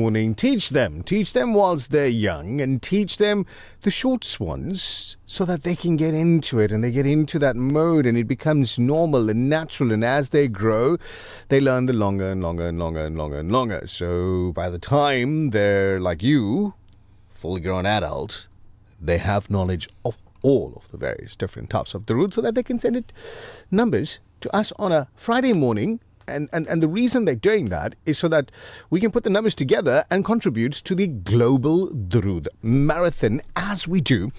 morning. Teach them whilst they're young, and teach them the short ones so that they can get into it and they get into that mode and it becomes normal and natural. And as they grow, they learn the longer and longer and longer and longer and longer. So by the time they're like you, fully grown adults, they have knowledge of all of the various different types of durood so that they can send it numbers to us on a Friday morning. And the reason they're doing that is so that we can put the numbers together and contribute to the global durood marathon, as we do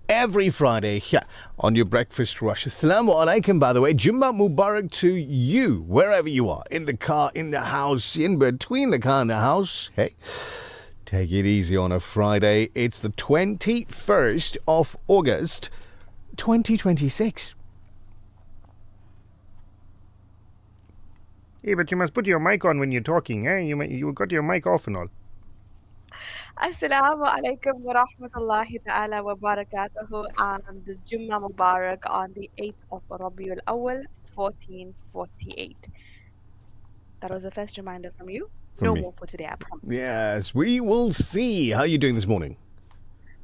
every Friday here on your breakfast rush. Assalamu alaikum, by the way. Jummah Mubarak to you, wherever you are, in the car, in the house, in between the car and the house. Hey, take it easy on a Friday. It's the 21st of August, 2026. Yeah, but you must put your mic on when you're talking, eh? You got your mic off and all. Assalamu alaikum wa rahmatullahi ta'ala wa barakatuhu, and Jummah Mubarak on the 8th of Rabiul Awal, 1448. That was the first reminder from you. No more for today, I promise. Yes, we will see. How are you doing this morning?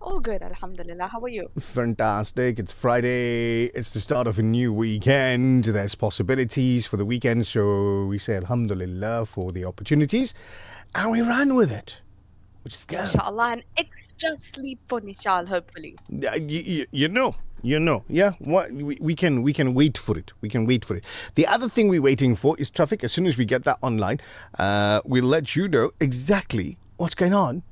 All good, alhamdulillah. How are you? Fantastic. It's Friday. It's the start of a new weekend. There's possibilities for the weekend. So we say alhamdulillah for the opportunities. And we run with it. Which is good. Inshallah, an extra sleep for Nichal, hopefully. You know. Yeah, we can wait for it. We can wait for it. The other thing we're waiting for is traffic. As soon as we get that online, we'll let you know exactly what's going on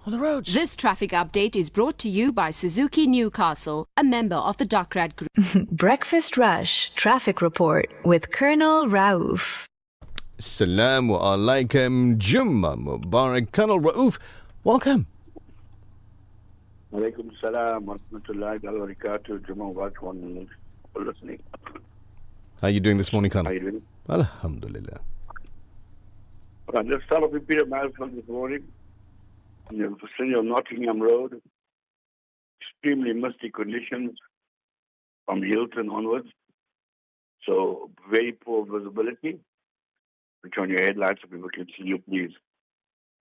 the roads. This traffic update is brought to you by Suzuki Newcastle, a member of the Docrat Group. Breakfast Rush Traffic Report with Colonel Rauf. Assalamu alaikum. Jummah Mubarak. Colonel Rauf, welcome. Alaikum salam wa rahmatullahi wa barakatuh. Jummah Mubarak for listening. How are you doing this morning, Colonel? How are you doing? Alhamdulillah. Right, let's start off with Peter Milestone this morning. In the vicinity of Nottingham Road, extremely misty conditions from Hilton onwards. So very poor visibility. Which on your headlights so people can see you, please.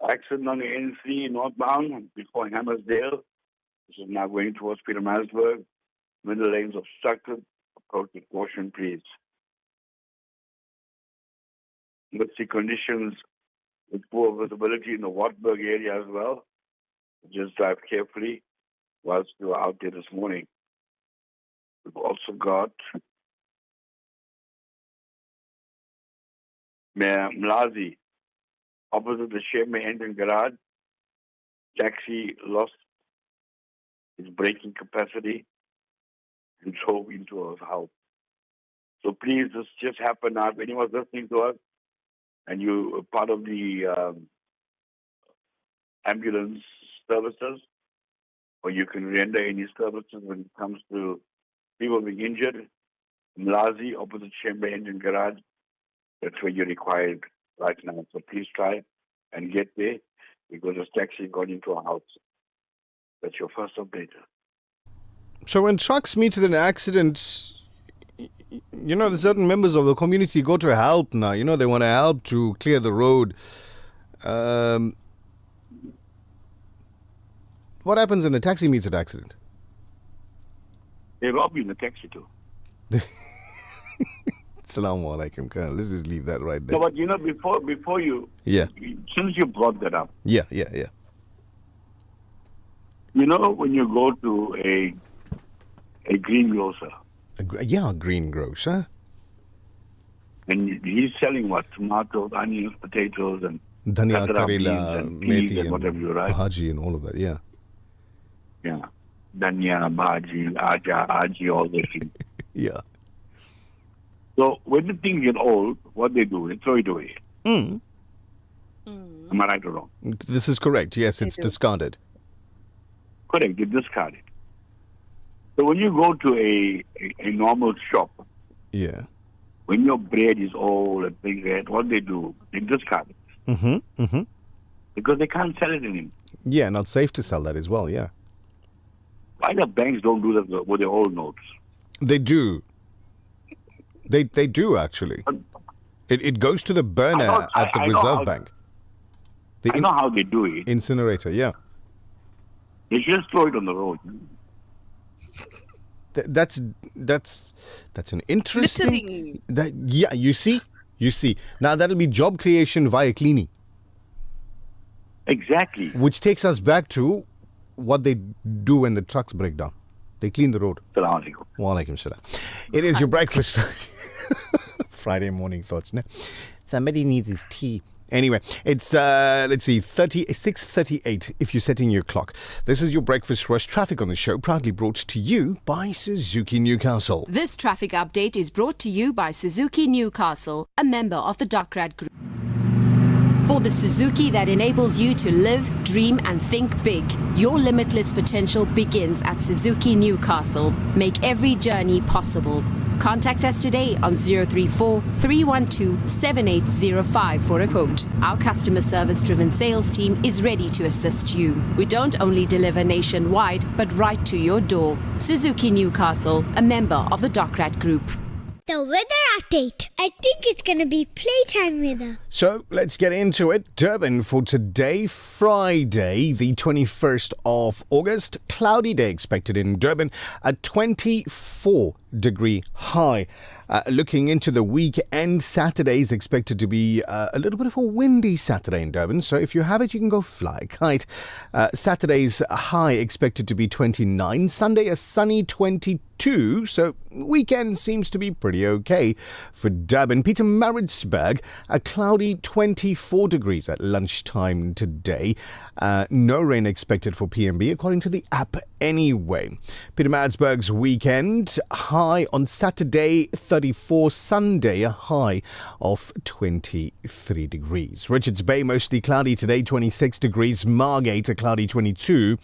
Accident on the N3 northbound before Hammersdale. This is now going towards Peter Marsburg. Middle lanes obstructed. Approach with caution, please. Misty conditions with poor visibility in the Wartburg area as well. Just drive carefully whilst you're out there this morning. We've also got Mlazi, opposite the Sheme engine garage. Taxi lost its braking capacity and drove into a house. So please, this just happened now. If anyone's listening to us and you're part of the ambulance services, or you can render any services when it comes to people being injured, Mlazi, opposite Sheme engine garage, that's where you're required right now. So please try and get there because this taxi got into a house. That's your first update. So when trucks meet with an accident, the certain members of the community go to help now. They want to help to clear the road. What happens when a taxi meets an accident? They rob you in the taxi too. Assalamu alaikum, Colonel. Let's just leave that right there. No, but before you, yeah, since you brought that up, yeah. When you go to a greengrocer, a greengrocer, and he's selling what? Tomatoes, onions, potatoes, and dhania, karela, methi, and whatever you right, bhaji, and all of that. Yeah. Dhania, bhaji, aji, all those things. Yeah. So when the things get old, what they do, they throw it away. Am I right or wrong? This is correct. Yes, it's discarded. Correct, they discard it. So when you go to a normal shop, yeah, when your bread is old and things like that, what they do, they discard it. Because they can't sell it anymore. Yeah, not safe to sell that as well, yeah. Why the banks don't do that with their old notes? They do. They do, actually. It goes to the burner at the Reserve Bank. I know how they do it. Incinerator, yeah. They just throw it on the road. That's an interesting. You see. Now that'll be job creation via cleaning. Exactly. Which takes us back to what they do when the trucks break down. They clean the road. Assalamu alaikum. Wa alaikum salam. It is your breakfast. Friday morning thoughts. No? Somebody needs his tea. Anyway, it's, let's see, 6:38 if you're setting your clock. This is your Breakfast Rush traffic on the show, proudly brought to you by Suzuki Newcastle. This traffic update is brought to you by Suzuki Newcastle, a member of the Dockrad Group. For the Suzuki that enables you to live, dream and think big, your limitless potential begins at Suzuki Newcastle. Make every journey possible. Contact us today on 034 312 7805 for a quote. Our customer service-driven sales team is ready to assist you. We don't only deliver nationwide, but right to your door. Suzuki Newcastle, a member of the Dockrad Group. The weather update. I think it's going to be playtime weather. So let's get into it. Durban for today, Friday, the 21st of August. Cloudy day expected in Durban, a 24-degree high. Looking into the weekend, Saturday is expected to be a little bit of a windy Saturday in Durban. So if you have it, you can go fly a kite. Saturday's high expected to be 29. Sunday, a sunny 22. So weekend seems to be pretty okay for Durban. Pietermaritzburg, a cloudy 24 degrees at lunchtime today. No rain expected for PMB, according to the app anyway. Pietermaritzburg's weekend, high on Saturday, 34. Sunday, a high of 23 degrees. Richards Bay, mostly cloudy today, 26 degrees. Margate, a cloudy 22.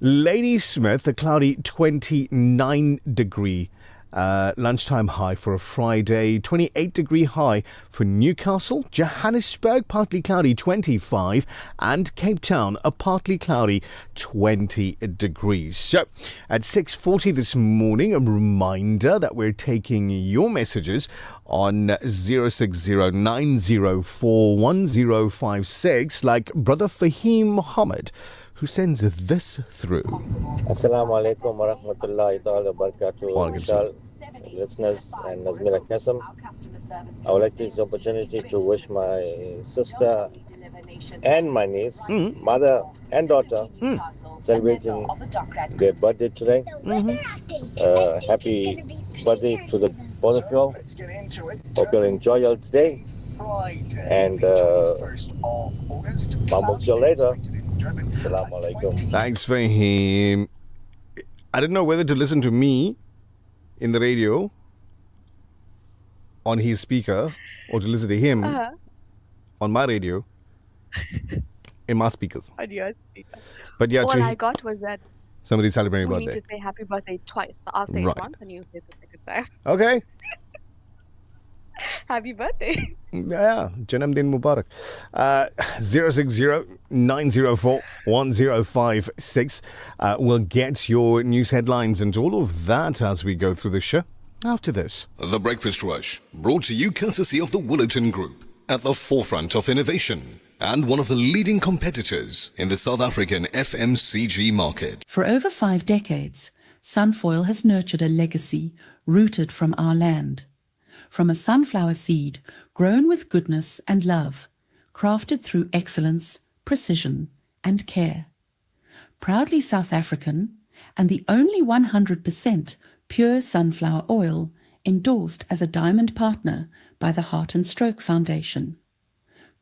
Ladysmith, a cloudy 29 degree. Lunchtime high for a Friday, 28 degree high for Newcastle. Johannesburg, partly cloudy 25, and Cape Town, a partly cloudy 20 degrees. So at 6:40 this morning, a reminder that we're taking your messages on 0609041056, like Brother Fahim Muhammad, who sends this through. Assalamu alaikum wa rahmatullahi ta'ala wa barakatuh. Nichal, listeners, and Nazmeera Cassim. I would like to take this opportunity to wish my sister and my niece, mother and daughter, celebrating their birthday today. Happy birthday to the both of you all. Hope you'll enjoy your day. And I'll see you later. Assalamu alaikum. Thanks for him. I didn't know whether to listen to me in the radio on his speaker or to listen to him on my radio in my speakers. On your speaker. But yeah, all I got was that somebody celebrating we birthday. need to say happy birthday twice. So I'll say it once and you say it the second time. Okay. Happy birthday. Yeah, Janamdin Mubarak. 060-904-1056. We'll get your news headlines and all of that as we go through the show after this. The Breakfast Rush, brought to you courtesy of the Willerton Group, at the forefront of innovation and one of the leading competitors in the South African FMCG market. For over 5 decades, Sunfoil has nurtured a legacy rooted from our land. From a sunflower seed grown with goodness and love, crafted through excellence, precision and care. Proudly South African and the only 100% pure sunflower oil endorsed as a diamond partner by the Heart and Stroke Foundation.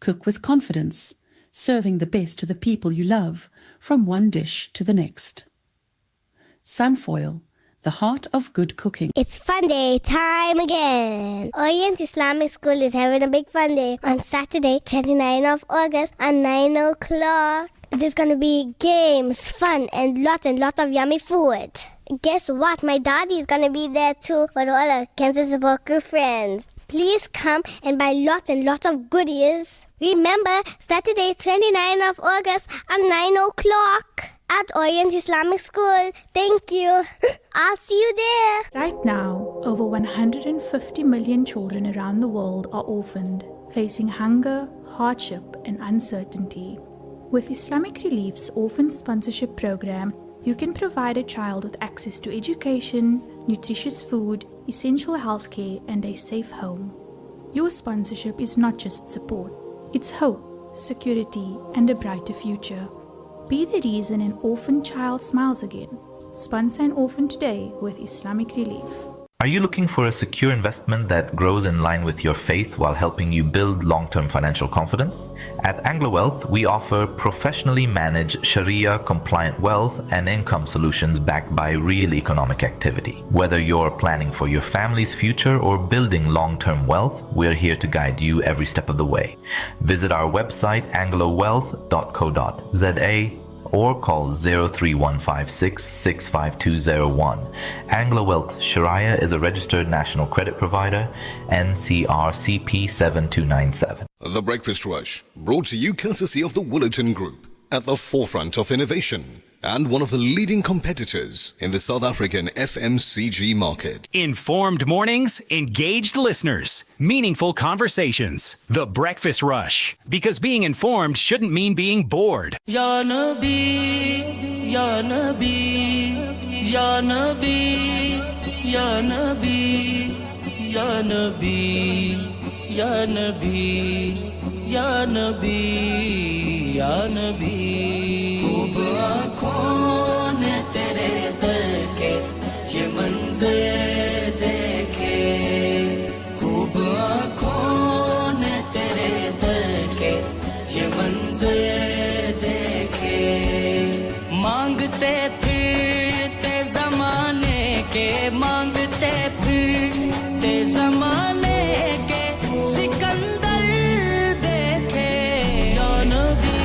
Cook with confidence, serving the best to the people you love from one dish to the next. Sunfoil, the heart of good cooking. It's fun day time again. Orient Islamic School is having a big fun day on Saturday, 29th of August at 9 o'clock. There's going to be games, fun, and lot of yummy food. Guess what? My daddy is going to be there too for all our Kansas support group friends. Please come and buy lot of goodies. Remember, Saturday, 29th of August at 9 o'clock. At Orient Islamic School. Thank you. I'll see you there. Right now, over 150 million children around the world are orphaned. facing hunger, hardship, and uncertainty. With Islamic Relief's Orphan Sponsorship Program, you can provide a child with access to education, nutritious food, essential healthcare, and a safe home. Your sponsorship is not just support, it's hope, security, and a brighter future. Be the reason an orphan child smiles again. Sponsor an orphan today with Islamic Relief. Are you looking for a secure investment that grows in line with your faith while helping you build long-term financial confidence? At Anglo Wealth, we offer professionally managed Sharia-compliant wealth and income solutions backed by real economic activity. Whether you're planning for your family's future or building long-term wealth, we're here to guide you every step of the way. Visit our website anglowealth.co.za or call 03156-65201. Anglo Wealth Sharia is a registered national credit provider, NCRCP 7297. The Breakfast Rush, brought to you courtesy of the Woolerton Group, at the forefront of innovation and one of the leading competitors in the South African FMCG market. Informed mornings, engaged listeners, meaningful conversations. The Breakfast Rush, because being informed shouldn't mean being bored. Ya Nabi, Ya Nabi, Ya Nabi, Ya Nabi, Ya Nabi, Ya Nabi, Ya Nabi, Ya Nabi. خوب آنکھوں نے تیرے در کے یہ منظر دیکھے خوب آنکھوں نے تیرے در کے یہ منظر دیکھے مانگتے پھرتے زمانے کے مانگتے پھرتے زمانے کے سکندر دیکھے یا نبی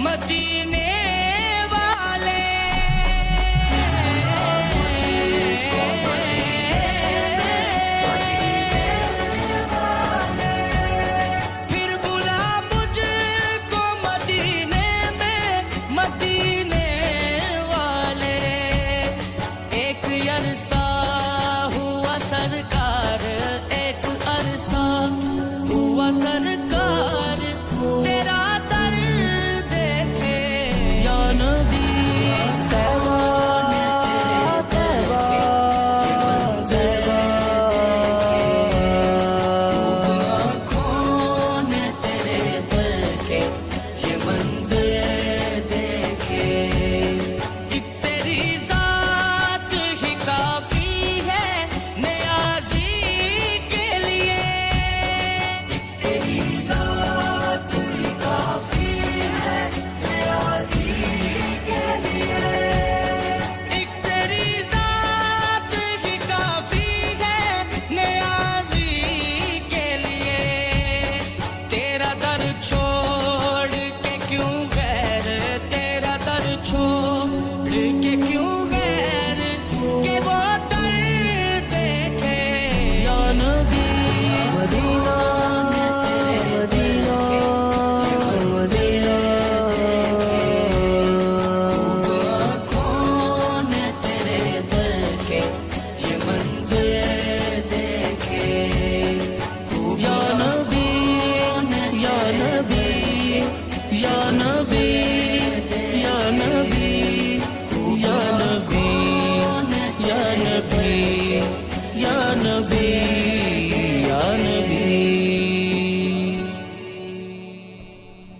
مدینے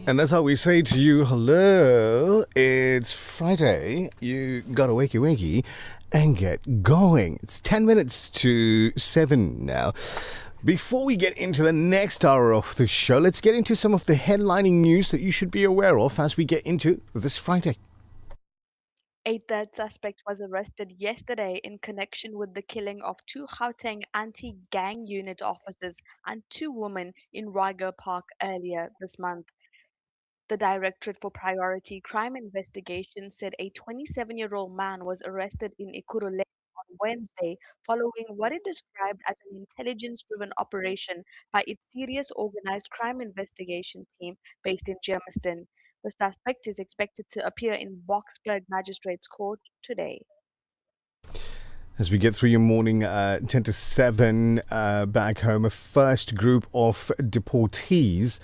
And that's how we say to you, hello, it's Friday. You gotta wakey wakey and get going. It's 10 minutes to 7 now. Before we get into the next hour of the show, let's get into some of the headlining news that you should be aware of as we get into this Friday. A third suspect was arrested yesterday in connection with the killing of 2 Gauteng anti-gang unit officers and 2 women in Ryger Park earlier this month. The Directorate for Priority Crime Investigation said a 27-year-old man was arrested in Ekurhuleni on Wednesday following what it described as an intelligence-driven operation by its Serious Organized Crime Investigation team based in Germiston. The suspect is expected to appear in Boksburg Magistrates Court today. As we get through your morning, 10 to 7, back home, a first group of deportees,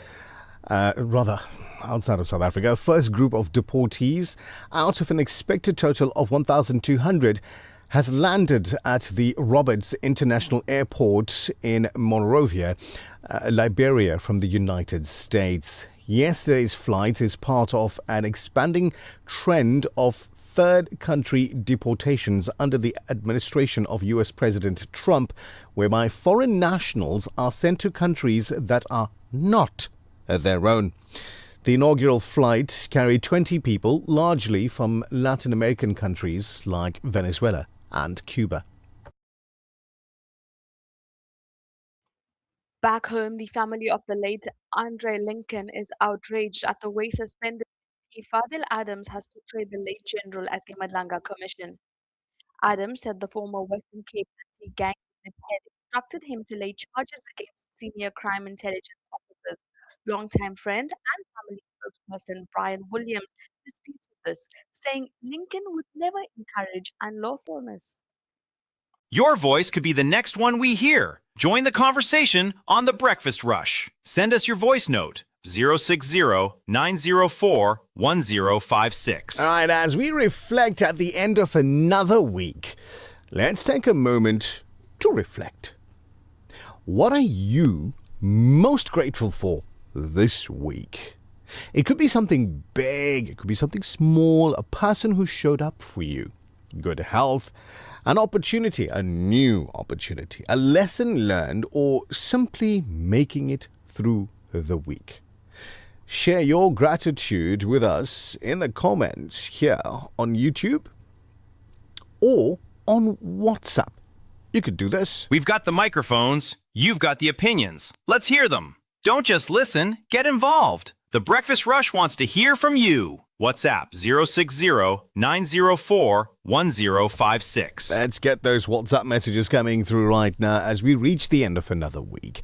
outside of South Africa, a first group of deportees out of an expected total of 1,200 has landed at the Roberts International Airport in Monrovia, Liberia, from the United States. Yesterday's flight is part of an expanding trend of third country deportations under the administration of US President Trump, whereby foreign nationals are sent to countries that are not their own. The inaugural flight carried 20 people, largely from Latin American countries like Venezuela and Cuba. Back home, the family of the late Andre Lincoln is outraged at the way suspended MP Fadil Adams has portrayed the late general at the Madlanga Commission. Adams said the former Western Cape anti-gang unit head instructed him to lay charges against senior crime intelligence officers. Longtime friend and family spokesperson Brian Williams disputed this, saying Lincoln would never encourage unlawfulness. Your voice could be the next one we hear. Join the conversation on The Breakfast Rush. Send us your voice note, 060-904-1056. All right, as we reflect at the end of another week, let's take a moment to reflect. What are you most grateful for this week? It could be something big, it could be something small, a person who showed up for you, good health, an opportunity, a new opportunity, a lesson learned, or simply making it through the week. Share your gratitude with us in the comments here on YouTube or on WhatsApp. You could do this. We've got the microphones. You've got the opinions. Let's hear them. Don't just listen. Get involved. The Breakfast Rush wants to hear from you. WhatsApp 060-904-1056. Let's get those WhatsApp messages coming through right now as we reach the end of another week.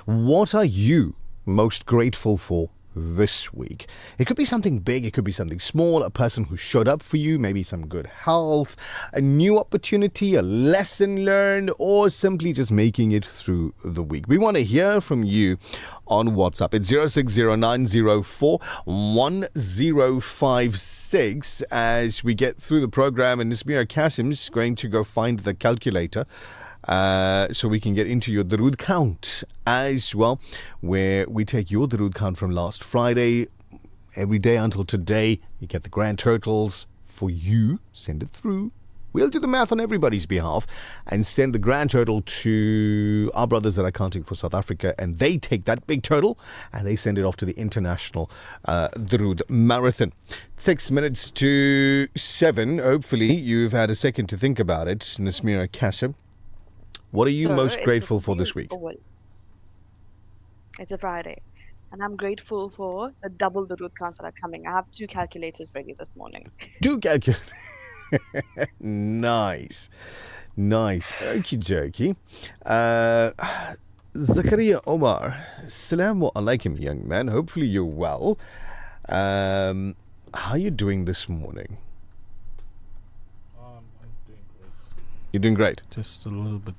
What are you most grateful for this week? It could be something big, it could be something small, a person who showed up for you, maybe some good health, a new opportunity, a lesson learned, or simply just making it through the week. We want to hear from you on WhatsApp. It's 060-904-1056 as we get through the program, and Nazmeera Cassim is going to go find the calculator so we can get into your Darood count as well, where we take your Darood count from last Friday. Every day until today, you get the grand totals for you. Send it through. We'll do the math on everybody's behalf and send the grand total to our brothers that are counting for South Africa, and they take that big total and they send it off to the international Darood Marathon. 6 minutes to 7. Hopefully you've had a second to think about it. Nazmeera Cassim, what are you most grateful for this week? It's a Friday, and I'm grateful for the double the root counts that are coming. I have 2 calculators ready this morning. 2 calculators. Nice. Okie dokie. Zakaria Omar. Assalamu alaikum, young man. Hopefully you're well. How are you doing this morning? I'm doing great. You're doing great? Just a little bit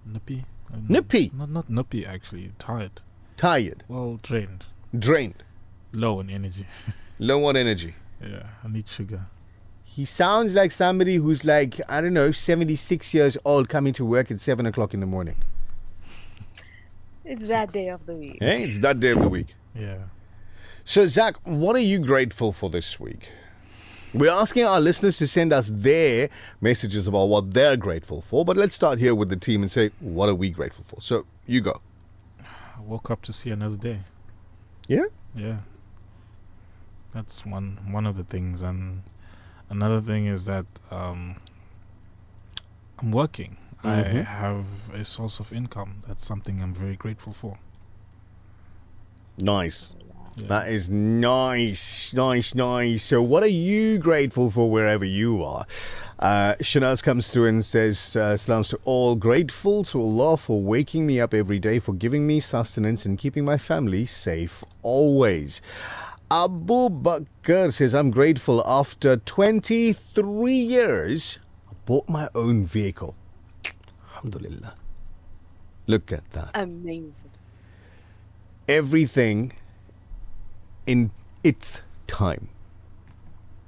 nippy. Nippy? Not nippy, actually. Tired. Tired? Well, drained. Drained? Low on energy. Low on energy? Yeah, I need sugar. He sounds like somebody who's like, 76 years old coming to work at 7 o'clock in the morning. It's that day of the week. Hey, it's that day of the week. Yeah. So, Zach, what are you grateful for this week? We're asking our listeners to send us their messages about what they're grateful for, but let's start here with the team and say, what are we grateful for? So, you go. I woke up to see another day. Yeah? Yeah. That's one of the things. And another thing is that I'm working. I have a source of income. That's something I'm very grateful for. Nice. Yeah. That is nice. So what are you grateful for wherever you are? Shanaz comes through and says, salams to all. Grateful to Allah for waking me up every day, for giving me sustenance and keeping my family safe always. Abu Bakr says, I'm grateful after 23 years, I bought my own vehicle. Alhamdulillah. Look at that. Amazing. Everything in its time.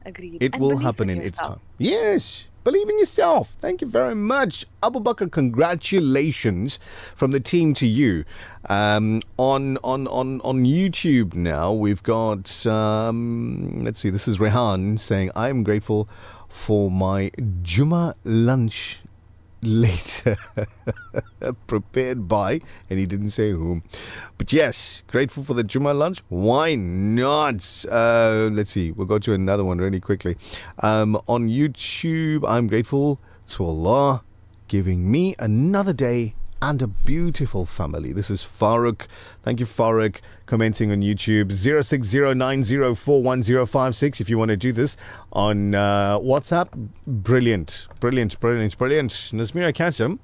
Agreed. It And will believe happen in in its yourself. time. Yes. Believe in yourself. Thank you very much. Abu Bakr, congratulations from the team to you. On YouTube now, we've got, let's see, this is Rehan saying, I am grateful for my Juma lunch later prepared by, and he didn't say whom, but yes, grateful for the Juma lunch. Why not? Let's see, we'll go to another one really quickly. On YouTube, I'm grateful to Allah giving me another day and a beautiful family. This is Farooq. Thank you, Farooq, commenting on YouTube. 0609041056 if you want to do this on WhatsApp. Brilliant. Nazmeera Cassim,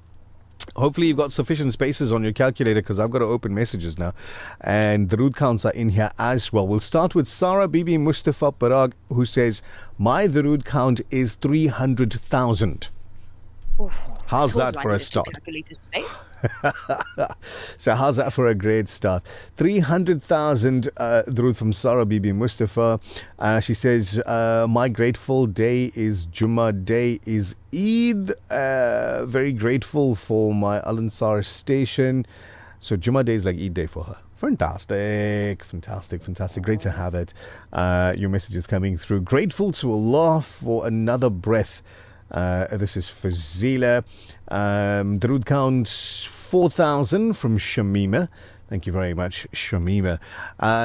hopefully you've got sufficient spaces on your calculator, because I've got to open messages now. And the Darood counts are in here as well. We'll start with Sarah Bibi Mustafa Parag, who says, my Darood count is 300,000. How's that for a start? So how's that for a great start? 300,000 Darood from Sarah Bibi Mustafa. She says, my grateful day is Juma, day is Eid. Very grateful for my Al Ansar station. So Juma day is like Eid day for her. Fantastic. Great to have it. Your message is coming through. Grateful to Allah for another breath. This is for Zila. Darood count 4,000 from Shamima. Thank you very much, Shamima.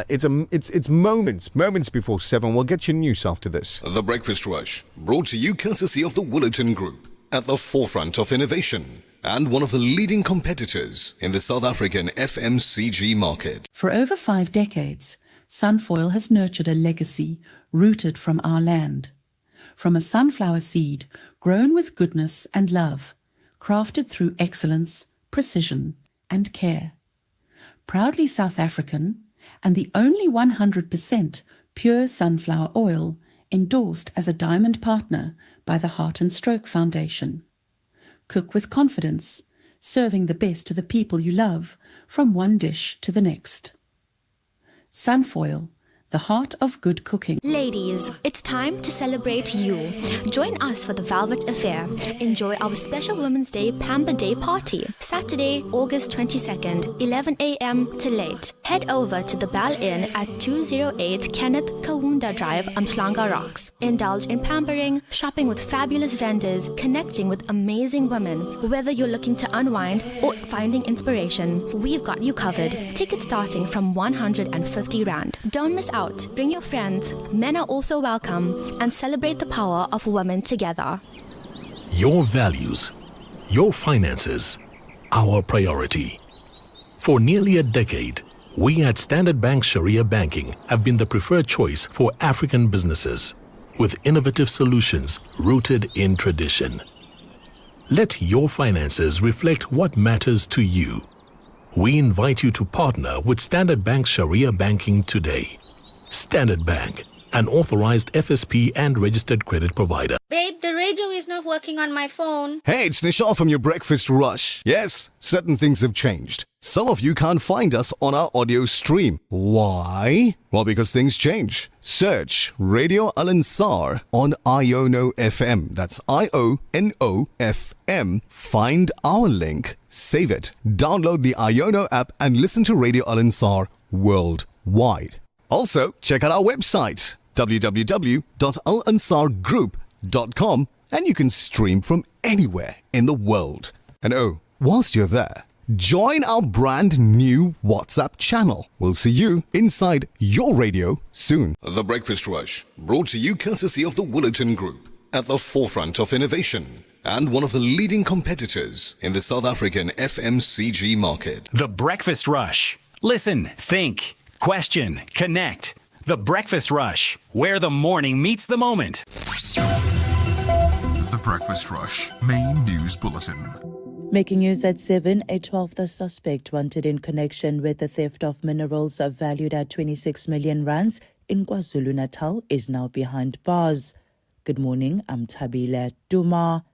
It's moments before 7. We'll get your news after this. The Breakfast Rush, brought to you courtesy of the Woolerton Group, at the forefront of innovation and one of the leading competitors in the South African FMCG market. For over 5 decades, Sunfoil has nurtured a legacy rooted from our land. From a sunflower seed grown with goodness and love, crafted through excellence, precision, and care. Proudly South African, and the only 100% pure sunflower oil endorsed as a diamond partner by the Heart and Stroke Foundation. Cook with confidence, serving the best to the people you love, from one dish to the next. Sunfoil, the heart of good cooking. Ladies, it's time to celebrate you. Join us for the Velvet Affair. Enjoy our special Women's Day Pamper Day party. Saturday, August 22nd, 11 a.m. to late. Head over to the Bell Inn at 208 Kenneth Kawunda Drive, Umhlanga Rocks. Indulge in pampering, shopping with fabulous vendors, connecting with amazing women. Whether you're looking to unwind or finding inspiration, we've got you covered. Tickets starting from 150 Rand. Don't miss out. Bring your friends. Men are also welcome, and celebrate the power of women together. Your values, your finances, our priority. For nearly a decade, we at Standard Bank Sharia Banking have been the preferred choice for African businesses, with innovative solutions rooted in tradition. Let your finances reflect what matters to you. We invite you to partner with Standard Bank Sharia Banking today. Standard Bank, an authorized FSP and registered credit provider. Babe, the radio is not working on my phone. Hey, it's Nichal from your Breakfast Rush. Yes, certain things have changed. Some of you can't find us on our audio stream. Why? Well, because things change. Search Radio Al Ansar on Iono FM. That's IONO FM. Find our link, save it, download the Iono app, and listen to Radio Al Ansar worldwide. Also, check out our website, www.alansargroup.com, and you can stream from anywhere in the world. And oh, whilst you're there, join our brand new WhatsApp channel. We'll see you inside your radio soon. The Breakfast Rush, brought to you courtesy of the Willerton Group, at the forefront of innovation and one of the leading competitors in the South African FMCG market. The Breakfast Rush. Listen, think, question, connect. The Breakfast Rush, where the morning meets the moment. The Breakfast Rush main news bulletin. Making news at 7, a 12th suspect wanted in connection with the theft of minerals valued at 26 million rands in KwaZulu-Natal is now behind bars. Good morning, I'm Thabile Duma.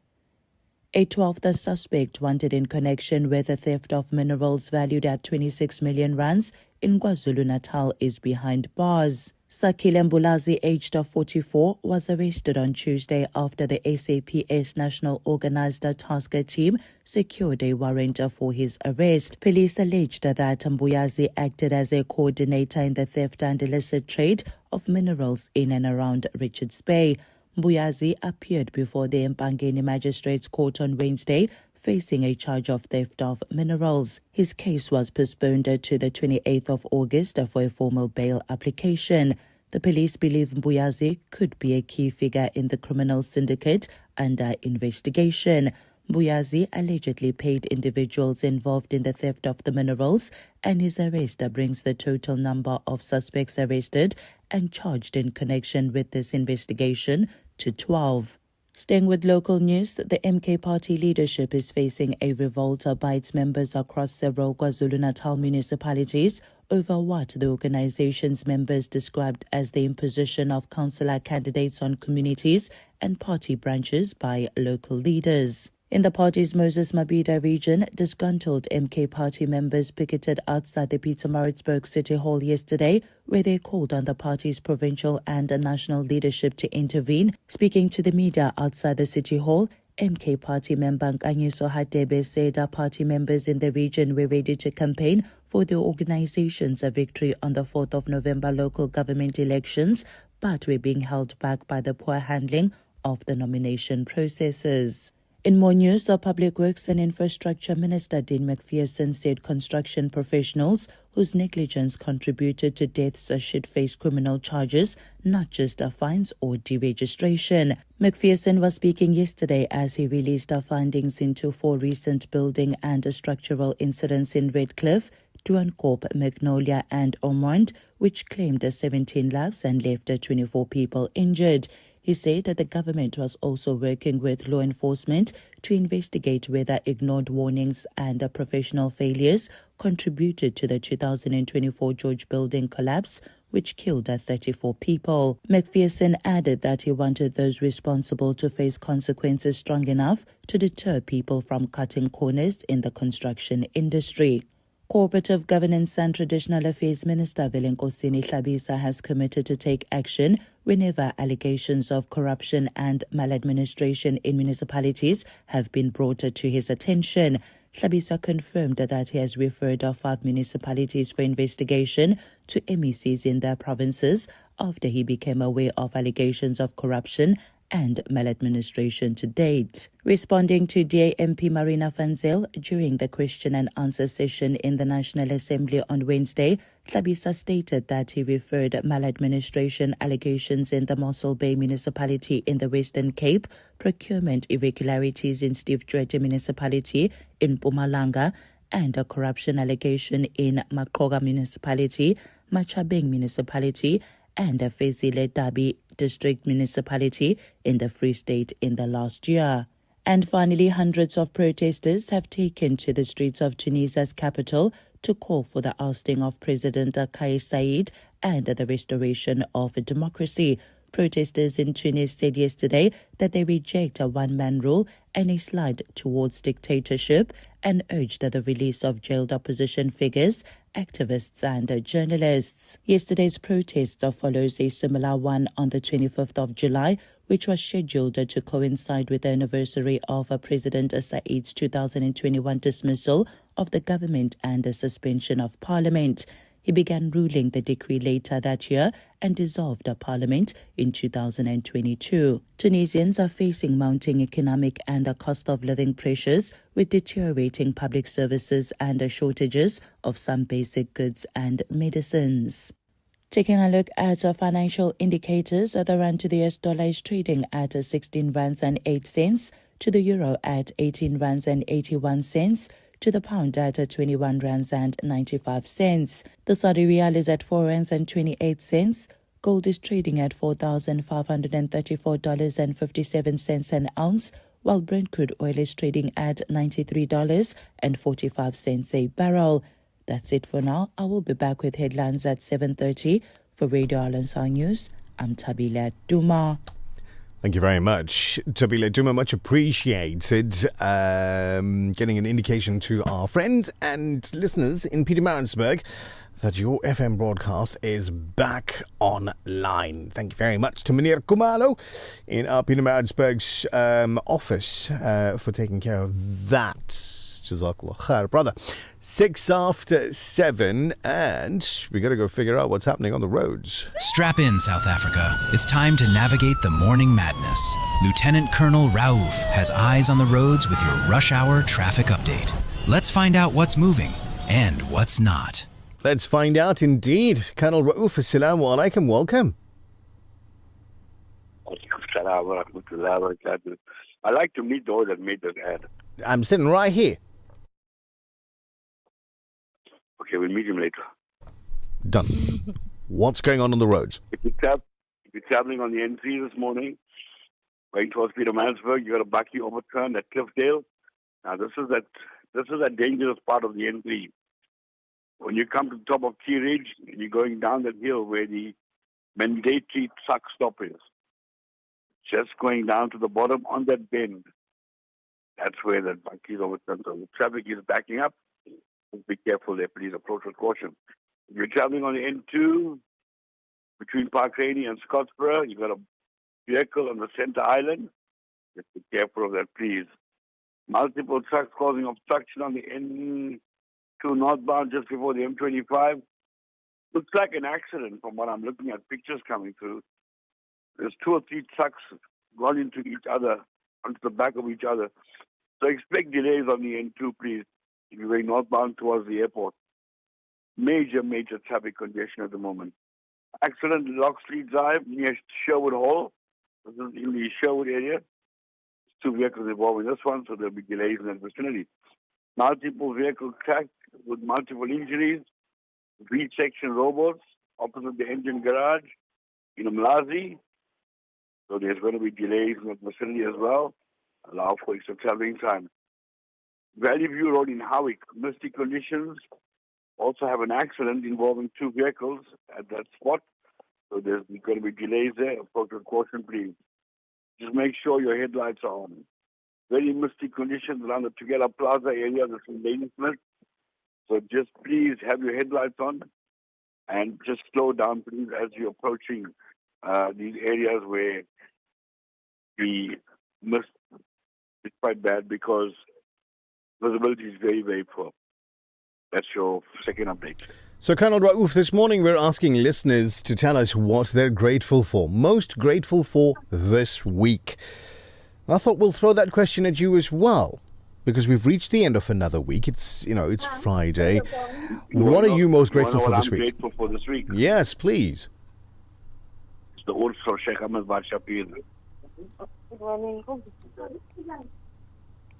A 12th suspect wanted in connection with the theft of minerals valued at 26 million rands in KwaZulu-Natal is behind bars. Sakile Mbulazi, aged 44, was arrested on Tuesday after the SAPS National Organized Task Team secured a warrant for his arrest. Police alleged that Mbulazi acted as a coordinator in the theft and illicit trade of minerals in and around Richards Bay. Mbuyazi appeared before the Mpangeni Magistrates Court on Wednesday, facing a charge of theft of minerals. His case was postponed to the 28th of August for a formal bail application. The police believe Mbuyazi could be a key figure in the criminal syndicate under investigation. Mbuyazi allegedly paid individuals involved in the theft of the minerals, and his arrest brings the total number of suspects arrested and charged in connection with this investigation to 12. Staying with local news, the MK party leadership is facing a revolt by its members across several KwaZulu-Natal municipalities over what the organization's members described as the imposition of councillor candidates on communities and party branches by local leaders. In the party's Moses Mabhida region, disgruntled MK party members picketed outside the Pietermaritzburg City Hall yesterday, where they called on the party's provincial and national leadership to intervene. Speaking to the media outside the City Hall, MK party member Nkanyiso Hadebe said party members in the region were ready to campaign for the organization's victory on the 4th of November local government elections, but were being held back by the poor handling of the nomination processes. In more news, the Public Works and Infrastructure Minister Dean McPherson said construction professionals whose negligence contributed to deaths should face criminal charges, not just fines or deregistration. McPherson was speaking yesterday as he released findings into 4 recent building and structural incidents in Redcliffe, Duancorp, Magnolia and Ormond, which claimed 17 lives and left 24 people injured. He said that the government was also working with law enforcement to investigate whether ignored warnings and professional failures contributed to the 2024 George building collapse, which killed 34 people. McPherson added that he wanted those responsible to face consequences strong enough to deter people from cutting corners in the construction industry. Cooperative Governance and Traditional Affairs Minister Nkosini Hlabisa has committed to take action whenever allegations of corruption and maladministration in municipalities have been brought to his attention. Hlabisa confirmed that he has referred 5 municipalities for investigation to MECs in their provinces after he became aware of allegations of corruption and maladministration to date. Responding to DA MP Marina van Zyl during the question and answer session in the National Assembly on Wednesday, Hlabisa stated that he referred maladministration allegations in the Mossel Bay municipality in the Western Cape, procurement irregularities in Steve Tshwete municipality in Mpumalanga, and a corruption allegation in Maqoga municipality, Machabeng municipality, and a Fezile Dabi district municipality in the Free State in the last year. And finally, hundreds of protesters have taken to the streets of Tunisia's capital to call for the ousting of President Kais Saied and the restoration of democracy. Protesters in Tunis said yesterday that they reject a one-man rule and a slide towards dictatorship and urged the release of jailed opposition figures, activists and journalists. Yesterday's protest follows a similar one on the 25th of July, which was scheduled to coincide with the anniversary of President Said's 2021 dismissal of the government and the suspension of parliament. He began ruling the decree later that year and dissolved a parliament in 2022. Tunisians are facing mounting economic and cost of living pressures with deteriorating public services and shortages of some basic goods and medicines. Taking a look at financial indicators, the rand to the US dollar is trading at 16 rands and 8 cents, to the euro at 18 rands and 81 cents, to the pound at 21 rands and 95 cents. The Saudi riyal is at 4 rands and 28 cents. Gold is trading at $4,534.57 an ounce, while Brent crude oil is trading at $93.45 a barrel. That's it for now. I will be back with headlines at 7:30 for Radio Al-Ansar News. I'm Thabile Duma. Thank you very much, Thabile Duma. Much appreciated. Getting an indication to our friends and listeners in Pietermaritzburg that your FM broadcast is back online. Thank you very much to Meneer Kumalo in our Pietermaritzburg's office for taking care of that. Jazakallah khair, brother. 7:06, and we got to go figure out what's happening on the roads. Strap in, South Africa. It's time to navigate the morning madness. Lieutenant Colonel Raouf has eyes on the roads with your rush hour traffic update. Let's find out what's moving and what's not. Let's find out indeed. Colonel Raouf, assalamu alaikum, welcome. I like to meet those that made that ad. I'm sitting right here. Okay, we'll meet him later. Done. What's going on the roads? If you're traveling on the N3 this morning, going towards Pietermaritzburg, you got a Bucky overturn at Cliffdale. Now this is that dangerous part of the N3. When you come to the top of Key Ridge, and you're going down that hill where the mandatory truck stop is, just going down to the bottom on that bend, that's where that Bucky is overturned. So the traffic is backing up. Be careful there, please approach with caution. If you're traveling on the N2 between Park Rainey and Scottsboro, you've got a vehicle on the center island. Just be careful of that, please. Multiple trucks causing obstruction on the N2 northbound just before the M25. Looks like an accident from what I'm looking at, pictures coming through. There's 2 or 3 trucks gone into each other, onto the back of each other. So expect delays on the N2, please. If you're going northbound towards the airport. Major traffic congestion at the moment. Accident at Lock Street Drive near Sherwood Hall. This is in the Sherwood area. 2 vehicles involved in this one, so there'll be delays in that vicinity. Multiple vehicle crash with multiple injuries. V-section robots opposite the engine garage in Umlazi. So there's going to be delays in that vicinity as well. Allow for extra traveling time. Valley View Road in Howick, misty conditions. Also have an accident involving 2 vehicles at that spot. So there's going to be delays there. Approach with caution, please. Just make sure your headlights are on. Very misty conditions around the Tugela Plaza area. That's in Ladysmith. So just please have your headlights on and just slow down, please, as you're approaching these areas where the mist is quite bad because visibility is very, very poor. That's your second update. So, Colonel Raouf, this morning we're asking listeners to tell us what they're grateful for, most grateful for this week. I thought we'll throw that question at you as well, because we've reached the end of another week. It's Friday. What are you most grateful for this week? I'm grateful for this week. Yes, please. It's the Urs of Sheikh Ahmed Barsha Pir.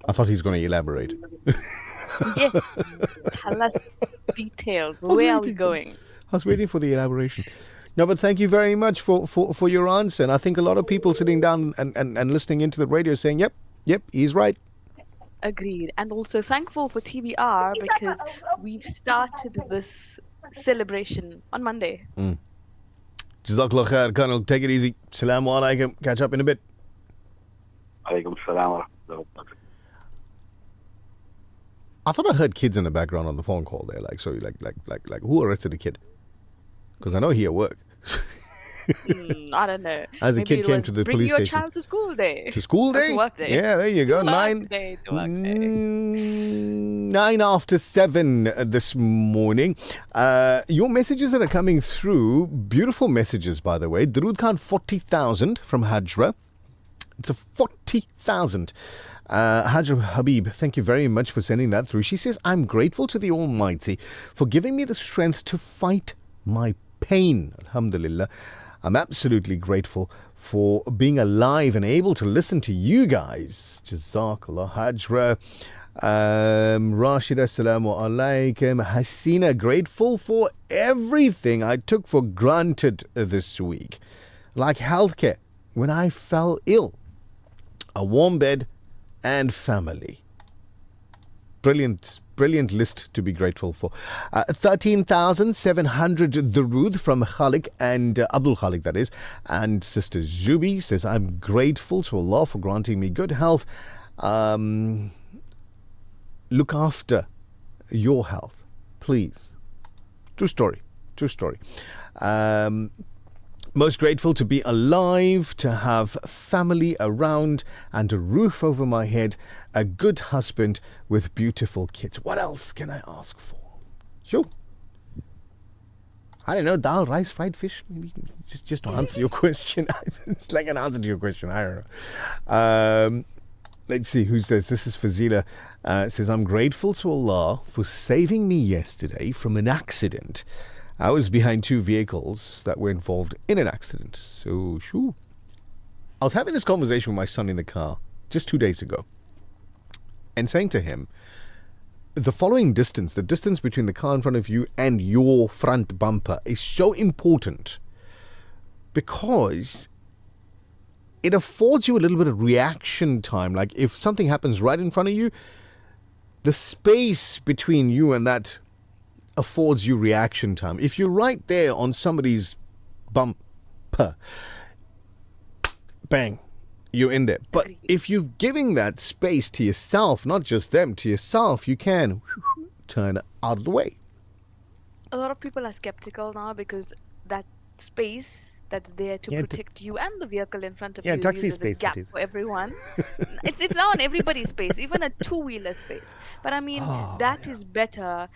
I thought he's going to elaborate. Yeah. Tell us details. Where are we going? I was waiting for the elaboration. No, but thank you very much for your answer. And I think a lot of people sitting down and listening into the radio saying, yep, he's right. Agreed. And also thankful for TBR because we've started this celebration on Monday. Jazakallah khair, Colonel. Take it easy. Assalamu alaikum. Catch up in a bit. Alaikum salam. I thought I heard kids in the background on the phone call there. Like who arrested the kid? Because I know he at work. I don't know. As a Maybe kid it came was to the bring police your station. child to school day. To school Or day? to work day. Yeah, there you go. To Nine. work day, to work day. 9 after 7 this morning. Your messages that are coming through, beautiful messages, by the way. Darood Khan, 40,000 from Hajra. It's a 40,000. Hajra Habib, thank you very much for sending that through. She says, I'm grateful to the Almighty for giving me the strength to fight my pain. Alhamdulillah. I'm absolutely grateful for being alive and able to listen to you guys. Jazakallah. Hajra. Rashida, assalamu alaikum. Hasina, grateful for everything I took for granted this week. Like healthcare when I fell ill, a warm bed and family. Brilliant list to be grateful for. 13,700 Darood from Khalik and Abdul Khalik, that is. And Sister Zubi says, I'm grateful to Allah for granting me good health. Look after your health, please. True story. Most grateful to be alive, to have family around and a roof over my head, a good husband with beautiful kids. What else can I ask for? Sure. I don't know, dal, rice, fried fish, maybe just to answer your question. It's like an answer to your question. I don't know. Let's see, who's this? This is Fazila. Says, I'm grateful to Allah for saving me yesterday from an accident. I was behind two vehicles that were involved in an accident. So, sure. I was having this conversation with my son in the car just 2 days ago and saying to him, the following distance, the distance between the car in front of you and your front bumper is so important because it affords you a little bit of reaction time. Like if something happens right in front of you, the space between you and that affords you reaction time. If you're right there on somebody's bumper, bang, you're in there. But if you're giving that space to yourself, not just them, to yourself, you can turn out of the way. A lot of people are skeptical now because that space that's there to protect you and the vehicle in front of you taxi uses space, a gap for everyone. It's now on everybody's space, even a two-wheeler space. But I mean, that is better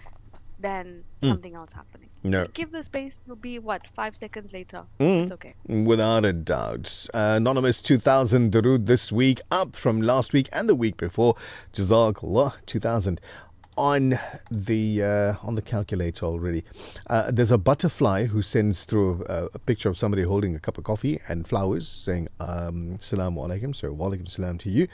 than something else happening. No. Give the space, you'll be, 5 seconds later. Mm. It's okay. Without a doubt. Anonymous 2,000 Darood this week, up from last week and the week before. Jazakallah, 2,000 on the calculator already. There's a butterfly who sends through a picture of somebody holding a cup of coffee and flowers saying, Assalamu alaikum. So, wa alaikum salam to you.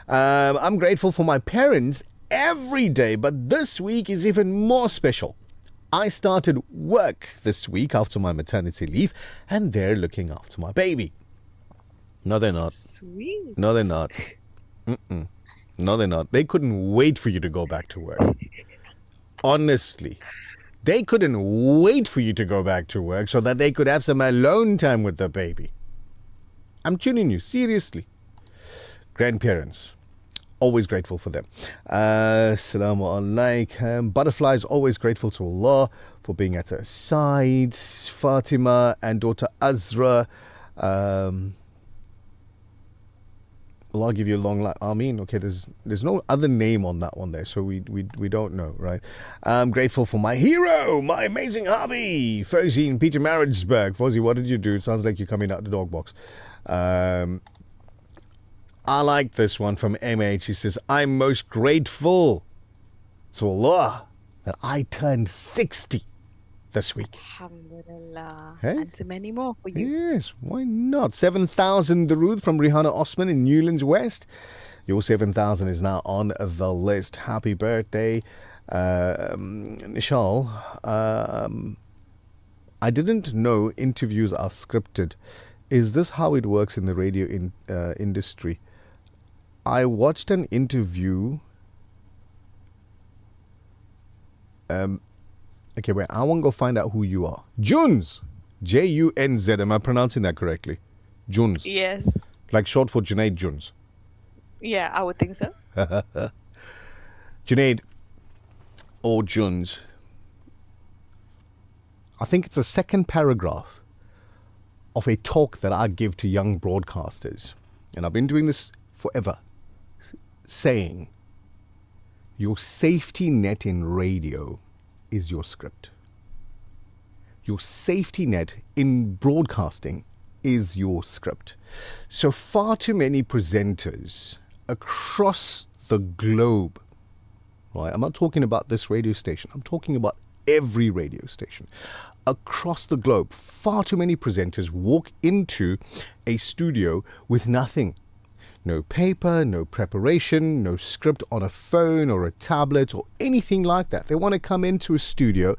I'm grateful for my parents every day, but this week is even more special. I started work this week after my maternity leave, and they're looking after my baby. No, they're not. Sweet. No, they're not. No, they're not. They couldn't wait for you to go back to work. Honestly. They couldn't wait for you to go back to work so that they could have some alone time with the baby. I'm tuning you, seriously. Grandparents. Always grateful for them. Assalamu alaikum. Butterflies, always grateful to Allah for being at her side. Fatima and daughter Azra. Allah give you a long life. Ameen. Okay, there's no other name on that one there, so we don't know, right? I'm grateful for my hero, my amazing hubby, Fozzie in Peter Maritzburg. Fozzie, what did you do? It sounds like you're coming out the dog box. I like this one from MH. He says, I'm most grateful to Allah that I turned 60 this week. Alhamdulillah. Hey? And to many more for you. Yes, why not? 7,000 Darood from Rihanna Osman in Newlands West. Your 7,000 is now on the list. Happy birthday, Nichal. I didn't know interviews are scripted. Is this how it works in the radio industry? I watched an interview. Okay, wait. I want to go find out who you are. Junz. Junz. Am I pronouncing that correctly? Junz. Yes. Like short for Junaid Junz. Yeah, I would think so. Junaid or Junz. I think it's the second paragraph of a talk that I give to young broadcasters, and I've been doing this forever, saying your safety net in radio is your script. Your safety net in broadcasting is your script. So far too many presenters across the globe, right? I'm not talking about this radio station. I'm talking about every radio station across the globe. Far too many presenters walk into a studio with nothing. No paper, no preparation, no script on a phone or a tablet or anything like that. They want to come into a studio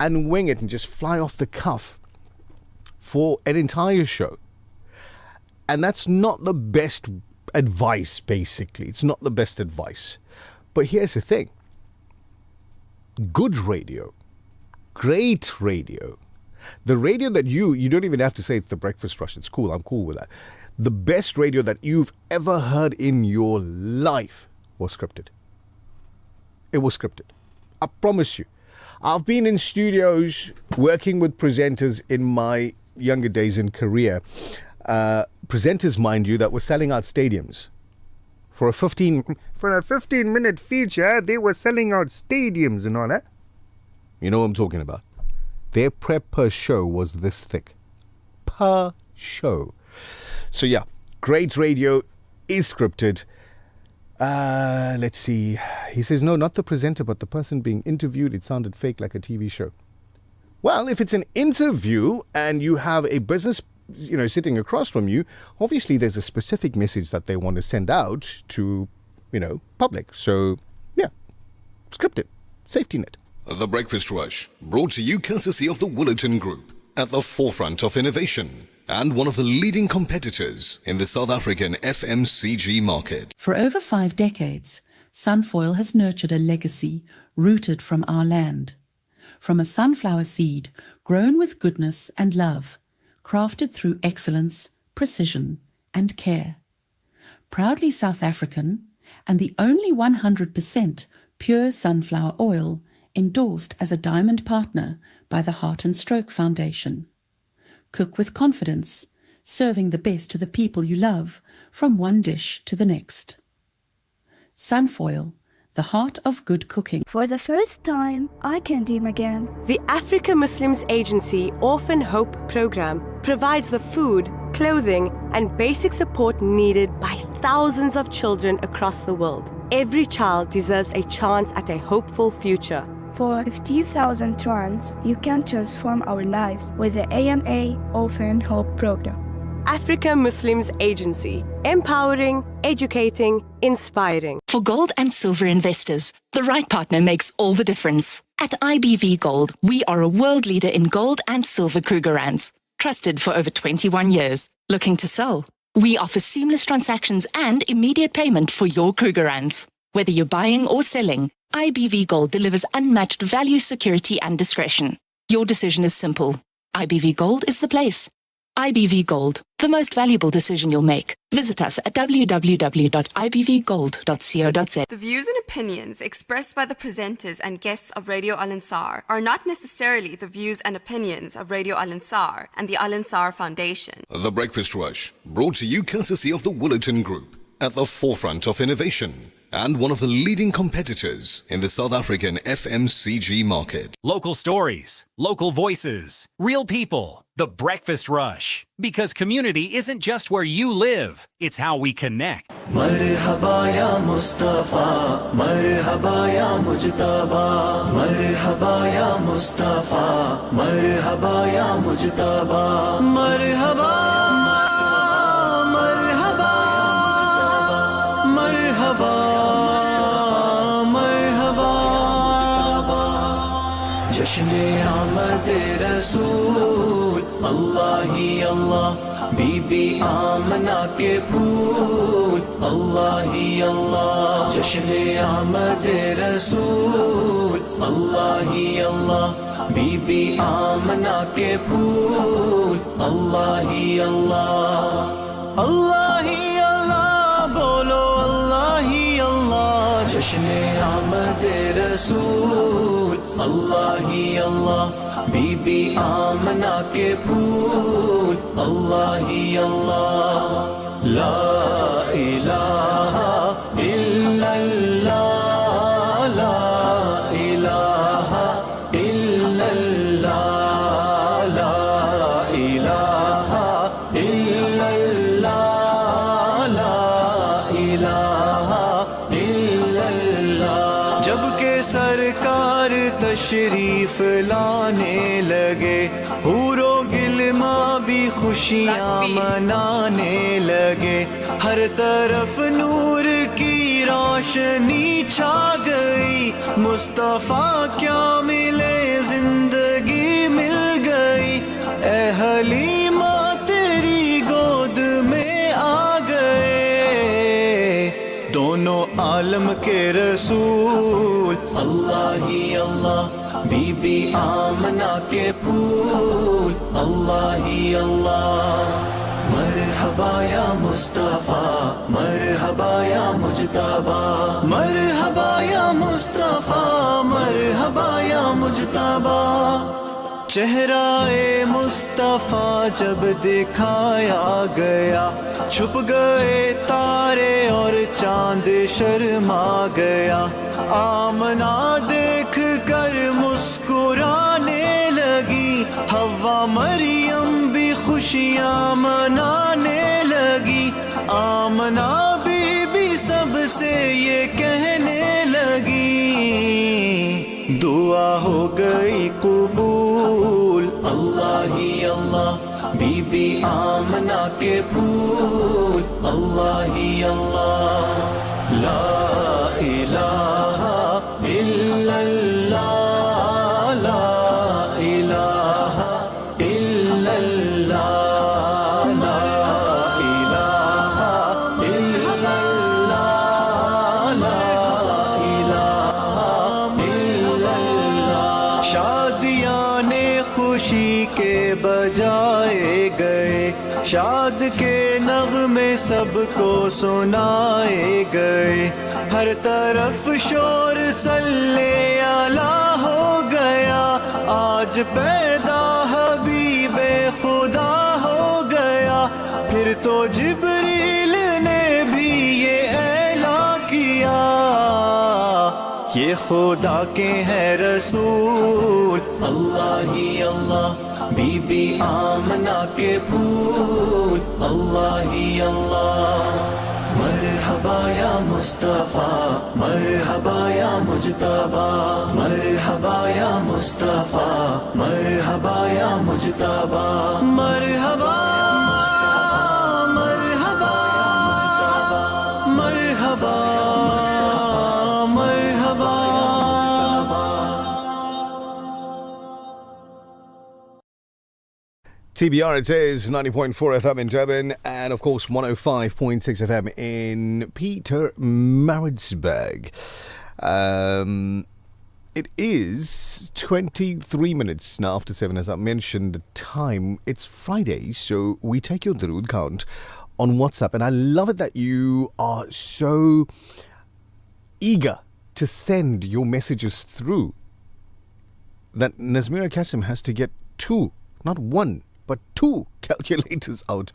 and wing it and just fly off the cuff for an entire show. And that's not the best advice, basically. It's not the best advice. But here's the thing. Good radio, great radio, the radio that you don't even have to say it's the Breakfast Rush. It's cool. I'm cool with that. The best radio that you've ever heard in your life was scripted. It was scripted. I promise you. I've been in studios working with presenters in my younger days in Korea. Presenters, mind you, that were selling out stadiums. For a 15-minute feature, they were selling out stadiums and all that. You know what I'm talking about. Their prep per show was this thick. Per show. So yeah, great radio is scripted. Let's see. He says, no, not the presenter, but the person being interviewed. It sounded fake, like a TV show. Well, if it's an interview and you have a business, sitting across from you, obviously there's a specific message that they want to send out to, public. So yeah, scripted. Safety net. The Breakfast Rush, brought to you courtesy of the Willerton Group, at the forefront of innovation and one of the leading competitors in the South African FMCG market. For over 5 decades, Sunfoil has nurtured a legacy rooted from our land. From a sunflower seed grown with goodness and love, crafted through excellence, precision, and care. Proudly South African, and the only 100% pure sunflower oil endorsed as a diamond partner by the Heart and Stroke Foundation. Cook with confidence, serving the best to the people you love, from one dish to the next. Sunfoil, the heart of good cooking. For the first time, I can dream again. The Africa Muslims Agency Orphan Hope Program provides the food, clothing, and basic support needed by thousands of children across the world. Every child deserves a chance at a hopeful future. For 50,000 trans, you can transform our lives with the AMA Orphan Hope Program. Africa Muslims Agency, empowering, educating, inspiring. For gold and silver investors, the right partner makes all the difference. At IBV Gold, we are a world leader in gold and silver Krugerrands, trusted for over 21 years. Looking to sell? We offer seamless transactions and immediate payment for your Krugerrands. Whether you're buying or selling, IBV Gold delivers unmatched value, security, and discretion. Your decision is simple. IBV Gold is the place. IBV Gold, the most valuable decision you'll make. Visit us at www.ibvgold.co.za. The views and opinions expressed by the presenters and guests of Radio Al Ansar are not necessarily the views and opinions of Radio Al Ansar and the Al Ansar Foundation. The Breakfast Rush, brought to you courtesy of the Willerton Group, at the forefront of innovation and one of the leading competitors in the South African FMCG market. Local stories, local voices, real people. The Breakfast Rush. Because community isn't just where you live, it's how we connect. Marhaba ya Mustafa, marhaba ya Mujtaba, marhaba ya Mustafa, marhaba ya Mujtaba, marhaba, marhaba, marhaba, marhaba. Jashn-e Aamad Rasool, Allah hi Allah, Bibi Amna ke phool, Allah hi Allah. Jashn-e Aamad Rasool, Allah hi Allah, Bibi Amna ke phool, Allah hi Allah. Allah hi Allah, bolo Allah hi Allah. Jashn-e Aamad Rasool, Allah ہی اللہ بی بی آمنہ کے پھول اللہ ہی اللہ لا الہ الا اللہ لا الہ الا اللہ لا الہ الا اللہ لا الہ الا اللہ جب کہ سرکار تشریف لانے لگے حور و گلماں بھی خوشیاں منانے لگے ہر طرف نور کی روشنی چھا گئی مصطفیٰ کیا ملے زندگی مل گئی اے حلیمہ تیری گود میں آ گئے دونوں عالم کے رسول اللہ ہی اللہ بی بی آمنہ کے پھول اللہ ہی اللہ مرحبا یا مصطفیٰ مرحبا یا مجتبی مرحبا یا مصطفیٰ مرحبا یا مجتبی چہرہ مصطفیٰ جب دکھایا گیا چھپ گئے تارے اور چاند شرما گیا آمنہ دیکھ کر مسکرانے لگی حوا مریم بھی خوشیاں منانے لگی آمنہ بی بی سب سے یہ کہنے لگی دعا ہو گئی قبول اللہ ہی اللہ بی بی آمنہ کے پھول اللہ ہی اللہ لا الہ الا اللہ لا الہ الا اللہ لا الہ الا اللہ لا الہ الا اللہ شادیاں نے خوشی کے بجائے گئے شاد کے نغمے سب کو سنائے گئے ہر طرف شور صلی اللہ ہو گیا آج پیدا حبیب خدا ہو گیا پھر تو جبریل نے بھی یہ اعلان کیا یہ خدا کے ہیں رسول اللہ ہی اللہ بی بی آمنہ کے پھول اللہ ہی اللہ مرحبا یا مصطفیٰ مرحبا یا مجتبی مرحبا یا مصطفیٰ مرحبا یا مجتبی مرحبا مرحبا مرحبا مرحبا TBR, it is 90.4 FM in Durban and, of course, 105.6 FM in Pietermaritzburg. It is 23 minutes now after 7, as I mentioned the time. It's Friday, so we take your Durood count on WhatsApp. And I love it that you are so eager to send your messages through that Nazmeera Cassim has to get two, not one, but two calculators out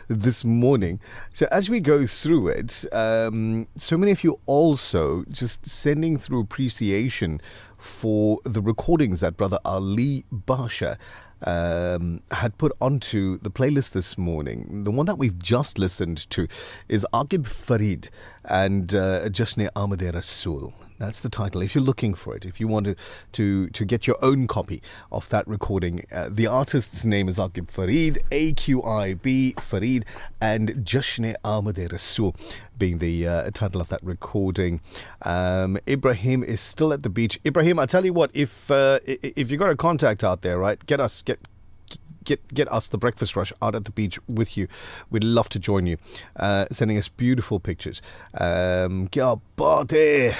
this morning. So as we go through it, so many of you also just sending through appreciation for the recordings that Brother Ali Basha had put onto the playlist this morning. The one that we've just listened to is Aqib Farid and Jashne Ahmad Rasool. That's the title. If you're looking for it, if you want to get your own copy of that recording, the artist's name is Aqib Farid, Aqib Farid, and Jashne Ahmad Rasool being the title of that recording. Ibrahim is still at the beach. Ibrahim, I tell you what, if you got a contact out there, right, get us, the Breakfast Rush, out at the beach with you. We'd love to join you. Sending us beautiful pictures. Kya baat hai?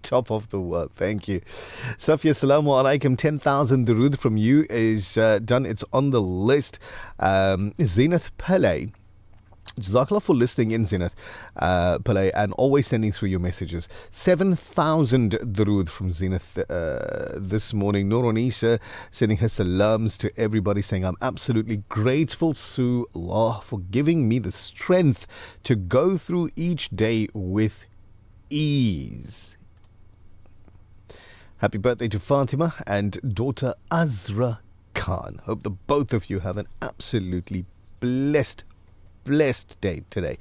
Top of the world. Thank you. Safia, salamu alaikum. 10,000 durood from you is done. It's on the list. Zenith Pele Jazakallah for listening in, Zinat Pillay, and always sending through your messages. 7,000 durood from Zinat this morning. Noronisa sending her salams to everybody, saying, I'm absolutely grateful to Allah for giving me the strength to go through each day with ease. Happy birthday to Fatima and daughter Azra Khan. Hope the both of you have an absolutely blessed day today.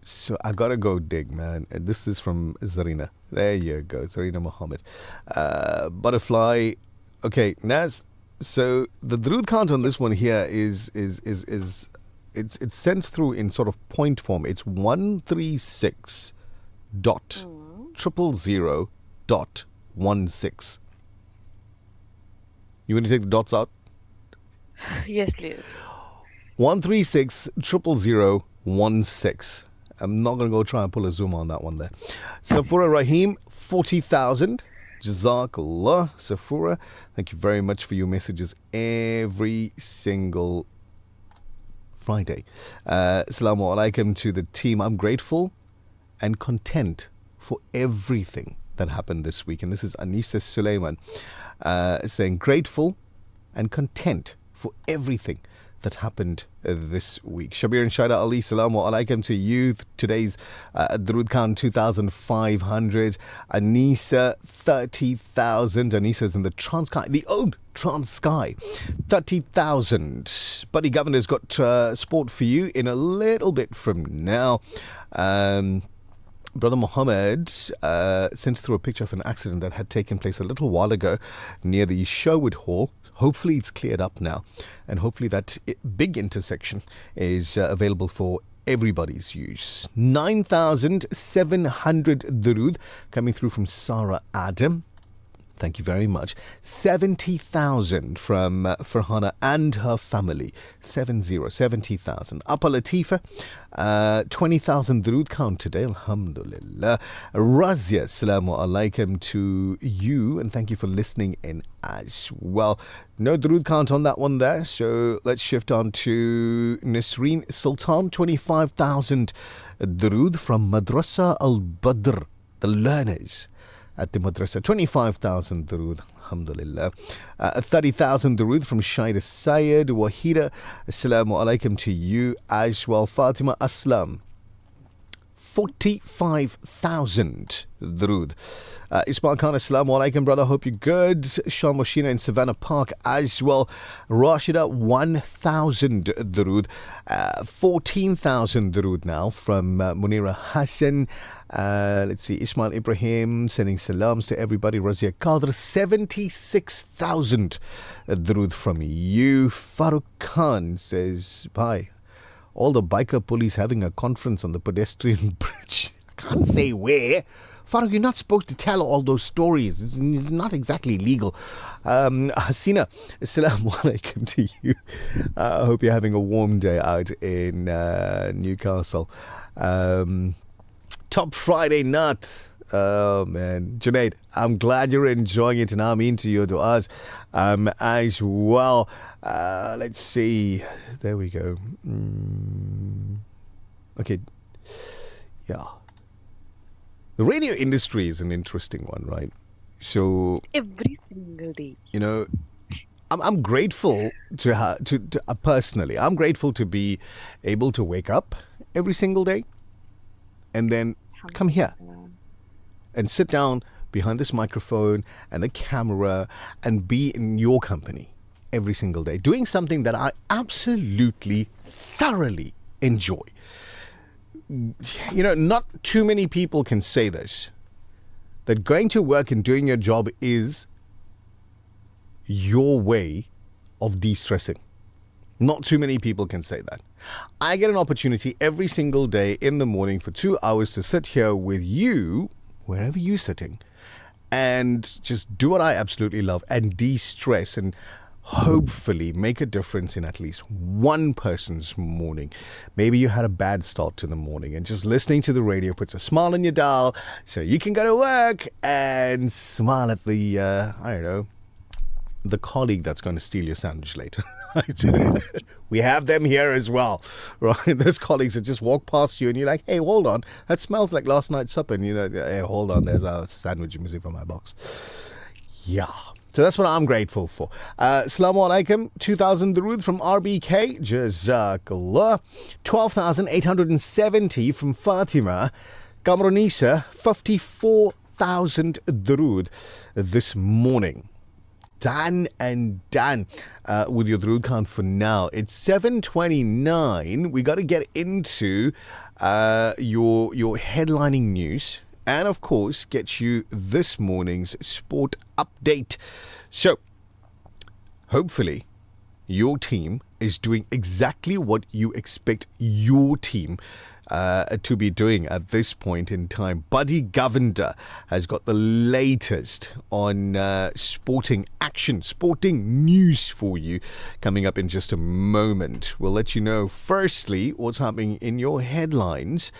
So I gotta go dig, man. And this is from Zarina. There you go, Zarina Muhammad. Butterfly. Okay, Naz. So the Drood count on this one here is it's sent through in sort of point form. It's 136 dot 000 dot 16. You want to take the dots out? Yes, please. 136 000 16. I'm not going to go try and pull a zoom on that one there. Safura Rahim, 40,000. Jazakallah. Safura, thank you very much for your messages every single Friday. Assalamu alaikum to the team. I'm grateful and content for everything that happened this week. And this is Anisa Suleiman saying grateful and content for everything that happened this week. Shabir and Shaida Ali, salamu alaikum to you. Today's Drood count 2,500. Anisa, 30,000. Anisa's in the Transkei, the old Transkei, 30,000. Buddy Governor's got sport for you in a little bit from now. Brother Mohammed sent through a picture of an accident that had taken place a little while ago near the Sherwood Hall. Hopefully it's cleared up now, and hopefully that big intersection is available for everybody's use. 9,700 durood coming through from Sarah Adam. Thank you very much. 70,000 from Farhana and her family. 70,000. Appa Latifa, 20,000 durood count today. Alhamdulillah. Razia, assalamu alaikum to you, and thank you for listening in as well. No durood count on that one there, so let's shift on to Nasreen Sultan, 25,000 durood from Madrasa Al-Badr, the learners at the madrasa. 25,000 durood, alhamdulillah. 30,000 durood from Shaida Syed. Wahida, assalamu alaikum to you as well. Fatima Aslam, 45,000 durood. Ismail Khan, assalamu alaikum, brother. Hope you're good. Sean Moshina in Savannah Park as well. Rashida, 1,000 durood. 14,000 durood now from Munira Hassan. Let's see, Ismail Ibrahim sending salams to everybody. Razia Qadr, 76,000 durood from you. Farooq Khan says, bye. All the biker police having a conference on the pedestrian bridge. I can't say where. Farooq, you're not supposed to tell all those stories. It's not exactly legal. Hasina, assalamu alaikum to you. I hope you're having a warm day out in Newcastle. Top Friday nut. Oh man, Junaid, I'm glad you're enjoying it, and I'm into your du'as as well. Let's see. There we go. Okay. Yeah. The radio industry is an interesting one, right? So every single day, you know, I'm grateful to personally. I'm grateful to be able to wake up every single day, and then come here and sit down behind this microphone and a camera and be in your company every single day, doing something that I absolutely thoroughly enjoy. You know, not too many people can say this, that going to work and doing your job is your way of de-stressing. Not too many people can say that. I get an opportunity every single day in the morning for 2 hours to sit here with you, wherever you're sitting, and just do what I absolutely love and de-stress and hopefully make a difference in at least one person's morning. Maybe you had a bad start to the morning, and just listening to the radio puts a smile on your dial so you can go to work and smile at the, the colleague that's going to steal your sandwich later. We have them here as well, right? Those colleagues that just walk past you and you're like, hey, hold on, that smells like last night's supper. And you're like, hey, hold on, there's our sandwich missing from my box. Yeah. So that's what I'm grateful for. Assalamu alaikum, 2,000 durood from RBK. Jazakallah. 12,870 from Fatima. Kamronisa, 54,000 durood this morning. Done and done with your durood count for now. It's 7:29. We got to get into your headlining news. And, of course, get you this morning's sport update. So, hopefully, your team is doing exactly what you expect your team to be doing at this point in time. Buddy Govender has got the latest on sporting action, sporting news for you coming up in just a moment. We'll let you know, firstly, what's happening in your headlines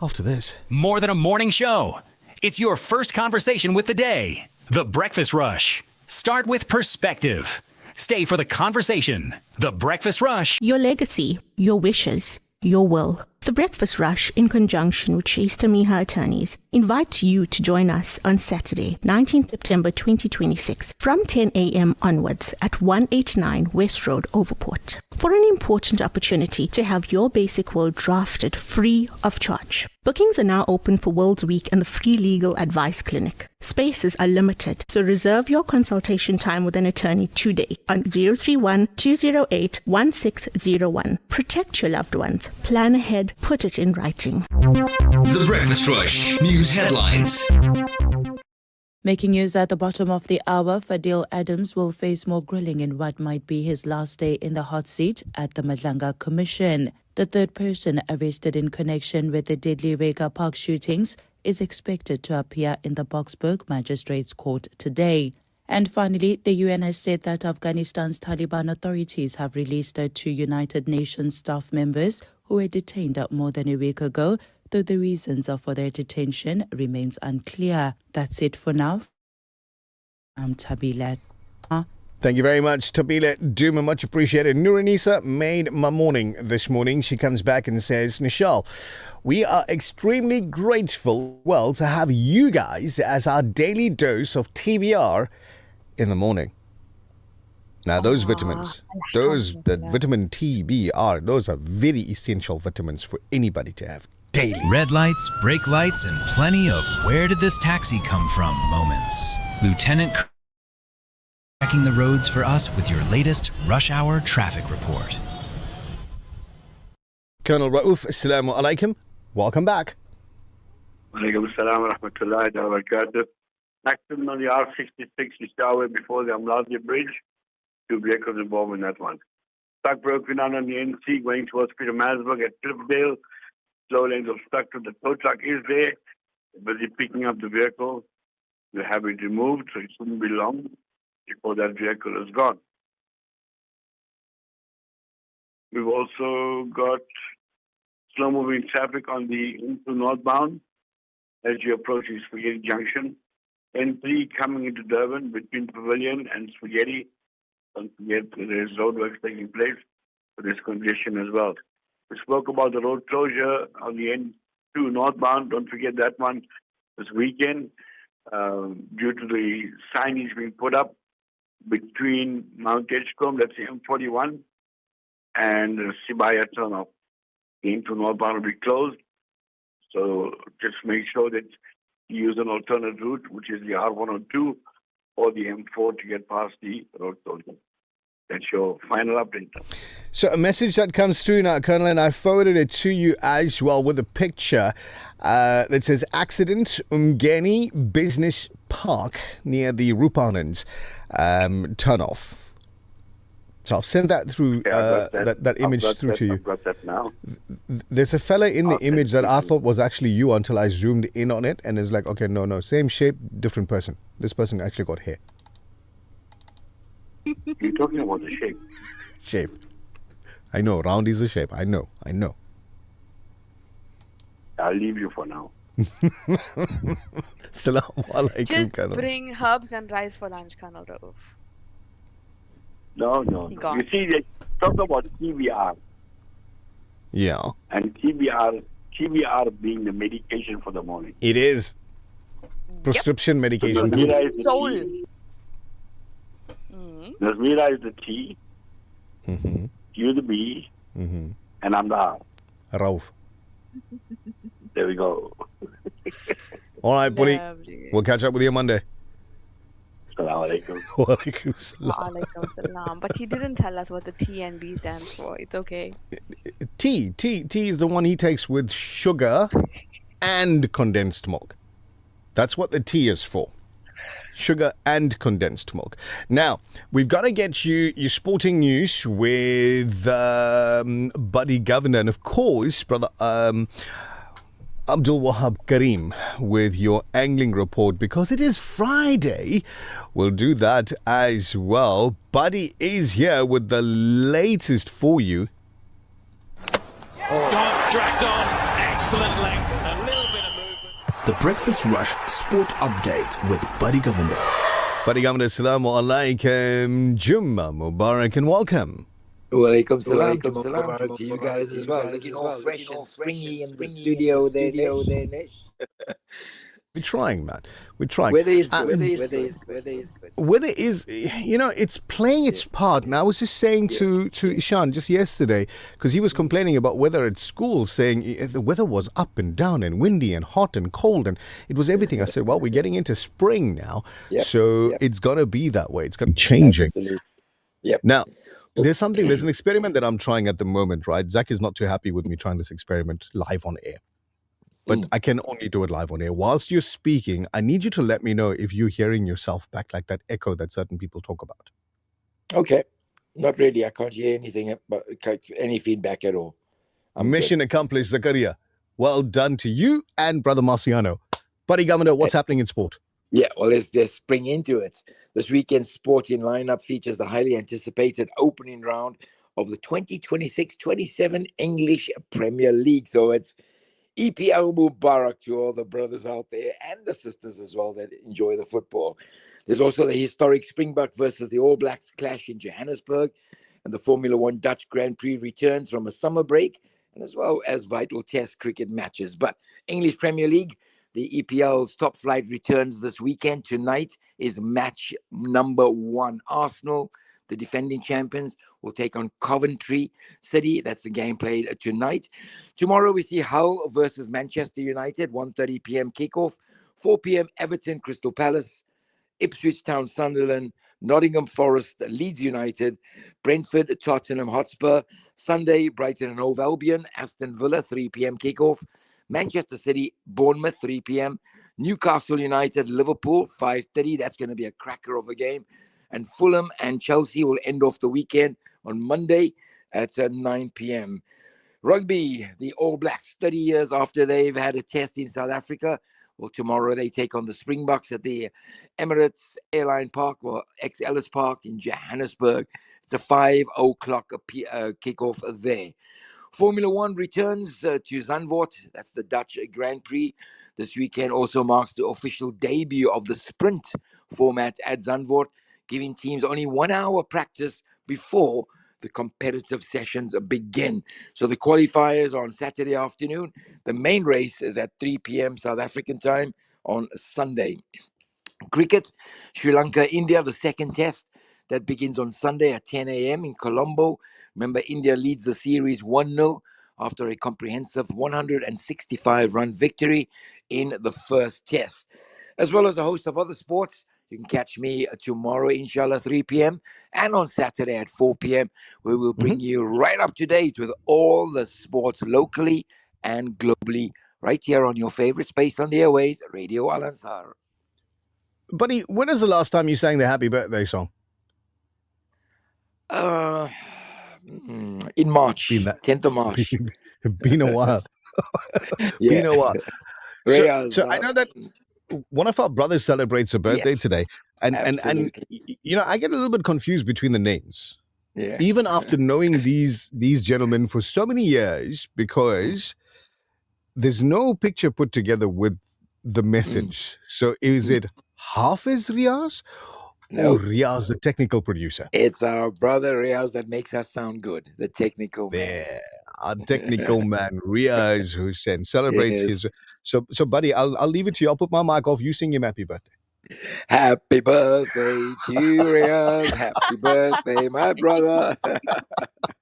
after this. More than a morning show. It's your first conversation with the day. The Breakfast Rush. Start with perspective. Stay for the conversation. The Breakfast Rush. Your legacy, your wishes, your will. The Breakfast Rush, in conjunction with Shasta Miha Attorneys, invites you to join us on Saturday, 19th September 2026, from 10 a.m. onwards at 189 West Road, Overport, for an important opportunity to have your basic will drafted free of charge. Bookings are now open for World's Week and the free legal advice clinic. Spaces are limited, so reserve your consultation time with an attorney today on 031-208-1601. Protect your loved ones. Plan ahead. Put it in writing. The Breakfast Rush News Headlines. Making news at the bottom of the hour, Fadil Adams will face more grilling in what might be his last day in the hot seat at the Madlanga Commission. The third person arrested in connection with the deadly Rega Park shootings is expected to appear in the Boksburg Magistrates Court today. And finally, the UN has said that Afghanistan's Taliban authorities have released 2 United Nations staff members who were detained more than a week ago, though the reasons for their detention remains unclear. That's it for now. I'm Thabile. Thank you very much, Thabile Duma. Much appreciated. Nuranisa made my morning this morning. She comes back and says, Nichal, we are extremely grateful, to have you guys as our daily dose of TBR in the morning. Now, those vitamins, the vitamin TBR, those are very essential vitamins for anybody to have daily. Red lights, brake lights, and plenty of where did this taxi come from moments. Lieutenant checking the roads for us with your latest rush hour traffic report. Colonel Rauf, assalamu alaikum. Welcome back. Alaikum assalam wa rahmatullahi wa barakatuh. Accident on the R66 Ishtawe before the Amladia Bridge. 2 vehicles involved in that one. Truck broken down on the NC going towards Peter Mansburg at Cliffdale. Slow lanes obstructed. The tow truck is there. Busy picking up the vehicle. We have it removed, so it shouldn't be long before that vehicle is gone. We've also got slow-moving traffic on the into northbound as you approach Spaghetti Junction. N3 coming into Durban between Pavilion and Spaghetti. Don't forget there's roadworks taking place for this congestion as well. We spoke about the road closure on the N2 northbound. Don't forget that one this weekend due to the signage being put up between Mount Edgecombe, that's the M41, and Sibaya turnoff. The N2 northbound will be closed. So just make sure that you use an alternate route, which is the R102 or the M4 to get past the road closure. That's your final update. So a message that comes through now, Colonel, and I forwarded it to you as well with a picture that says accident Umgeni Business Park near the Rupanans turnoff. So I'll send that through, that image through to you. I've got that now. There's a fella in the image that I thought was actually you until I zoomed in on it, and it's like, okay, no, same shape, different person. This person actually got hair. You're talking about the shape. Shape. I know, round is a shape. I know. I'll leave you for now. Assalamu alaikum, Just Colonel. bring herbs and rice for lunch, Colonel Rauf. No. You see, they talk about TBR. Yeah. And TBR being the medication for the morning. It is. Prescription medication. Nazmeera is the Soul. T. Nazmeera is the T. You the B. And I'm the R. Rauf. There we go. All right, buddy. We'll catch up with you Monday. Assalamu alaikum. Walaikum salam. Waalaikum salam. But he didn't tell us what the T and B stands for. It's okay. Tea is the one he takes with sugar and condensed milk. That's what the tea is for. Sugar and condensed milk. Now, we've got to get you your sporting news with Buddy Governor and, of course, Brother Abdul Wahab Karim with your angling report because it is Friday. We'll do that as well. Buddy is here with the latest for you. Gone, dragged on, excellent length, a little bit of movement. The Breakfast Rush Sport Update with Buddy Governor. Buddy Governor, Assalamu alaikum, Jummah Mubarak and welcome. Walaikum salam to you guys as well. Looking all fresh and springy in the studio there, Nish. We're trying, man. We're trying. Weather is good. Weather is, it's playing its part. And I was just saying to Ishan just yesterday, because he was complaining about weather at school, saying the weather was up and down and windy and hot and cold, and it was everything. I said, well, we're getting into spring now, so it's going to be that way. It's going to be changing. Yep. Now, there's an experiment that I'm trying at the moment, right? Zach is not too happy with me trying this experiment live on air. But I can only do it live on air. Whilst you're speaking, I need you to let me know if you're hearing yourself back, like that echo that certain people talk about. Okay. Not really. I can't hear anything, but any feedback at all. Mission accomplished, Zakaria. Well done to you and Brother Marciano. Buddy Governor, what's happening in sport? Yeah, well, let's just spring into it. This weekend's sporting lineup features the highly anticipated opening round of the 2026-27 English Premier League. So it's EPL Mubarak to all the brothers out there and the sisters as well that enjoy the football. There's also the historic Springbok versus the All Blacks clash in Johannesburg, and the Formula One Dutch Grand Prix returns from a summer break, and as well as vital test cricket matches. But English Premier League, the EPL's top flight returns this weekend. Tonight is match number 1. Arsenal, the defending champions, will take on Coventry City. That's the game played tonight. Tomorrow we see Hull versus Manchester United, 1:30 p.m. kickoff. 4 p.m. Everton, Crystal Palace. Ipswich Town, Sunderland. Nottingham Forest, Leeds United. Brentford, Tottenham Hotspur. Sunday, Brighton and Hove Albion. Aston Villa, 3 p.m. kickoff. Manchester City, Bournemouth, 3 p.m. Newcastle United, Liverpool, 5:30. That's going to be a cracker of a game. And Fulham and Chelsea will end off the weekend on Monday at 9 p.m. Rugby, the All Blacks, 30 years after they've had a test in South Africa. Well, tomorrow they take on the Springboks at the Emirates Airline Park, or ex-Ellis Park in Johannesburg. It's a 5 o'clock kickoff there. Formula One returns to Zandvoort. That's the Dutch Grand Prix. This weekend also marks the official debut of the sprint format at Zandvoort, giving teams only 1 hour practice before the competitive sessions begin. So the qualifiers are on Saturday afternoon. The main race is at 3 p.m. South African time on Sunday. Cricket, Sri Lanka, India, the second test. That begins on Sunday at 10 a.m. in Colombo. Remember, India leads the series 1-0 after a comprehensive 165-run victory in the first test. As well as a host of other sports, you can catch me tomorrow, inshallah, 3 p.m. and on Saturday at 4 p.m. where we'll bring you right up to date with all the sports locally and globally right here on your favorite space on the airways, Radio Al Ansar. Buddy, when is the last time you sang the happy birthday song? In March, 10th of March. Been a while. Been a while. So I know that one of our brothers celebrates a birthday today, and I get a little bit confused between the names. Yeah. Even after knowing these gentlemen for so many years, because there's no picture put together with the message. So is it Hafiz Riaz or Riaz, the technical producer? It's our brother Riaz that makes us sound good, the technical man. There, our technical man, Riaz Hussein, celebrates Yes. his. So, buddy, I'll leave it to you. I'll put my mic off. You sing him happy birthday. Happy birthday to you, Riaz. Happy birthday, my brother.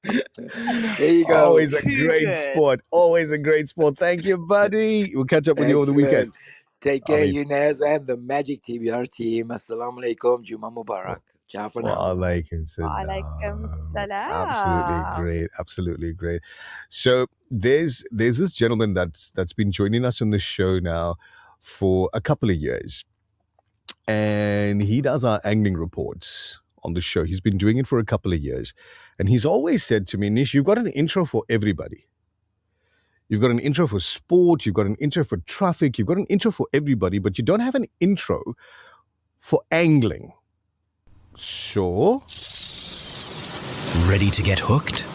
There you go. Always a great sport. Always a great sport. Thank you, buddy. We'll catch up with you over the weekend. Take care, Yunez, and the Magic TBR team. Assalamu alaikum. Juma Mubarak. Ciao for now. Walaikum salam. Walaikum salam. Absolutely great. Absolutely great. So there's this gentleman that's been joining us on the show now for a couple of years. And he does our angling reports on the show. He's been doing it for a couple of years. And he's always said to me, Nish, you've got an intro for everybody. You've got an intro for sport. You've got an intro for traffic. You've got an intro for everybody, but you don't have an intro for angling. So, ready to get hooked?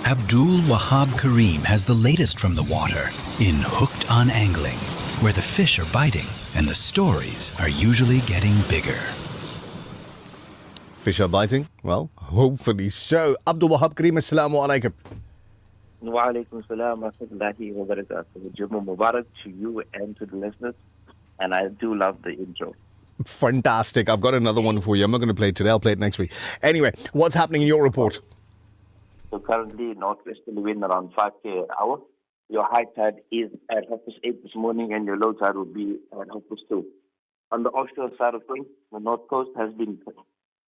Abdul Wahab Karim has the latest from the water in Hooked on Angling, where the fish are biting and the stories are usually getting bigger. Fish are biting? Well, hopefully so. Abdul Wahab Karim, assalamu alaikum. Wa alaikum salam wa rahmatullahi wa barakatuh. Juma Mubarak to you and to the listeners. And I do love the intro. Fantastic. I've got another one for you. I'm not going to play it today. I'll play it next week. Anyway, what's happening in your report? So currently, northwesterly wind around 5 k an hour. Your high tide is at 8:30 this morning, and your low tide will be at 2:30. On the offshore side of things, the north coast has been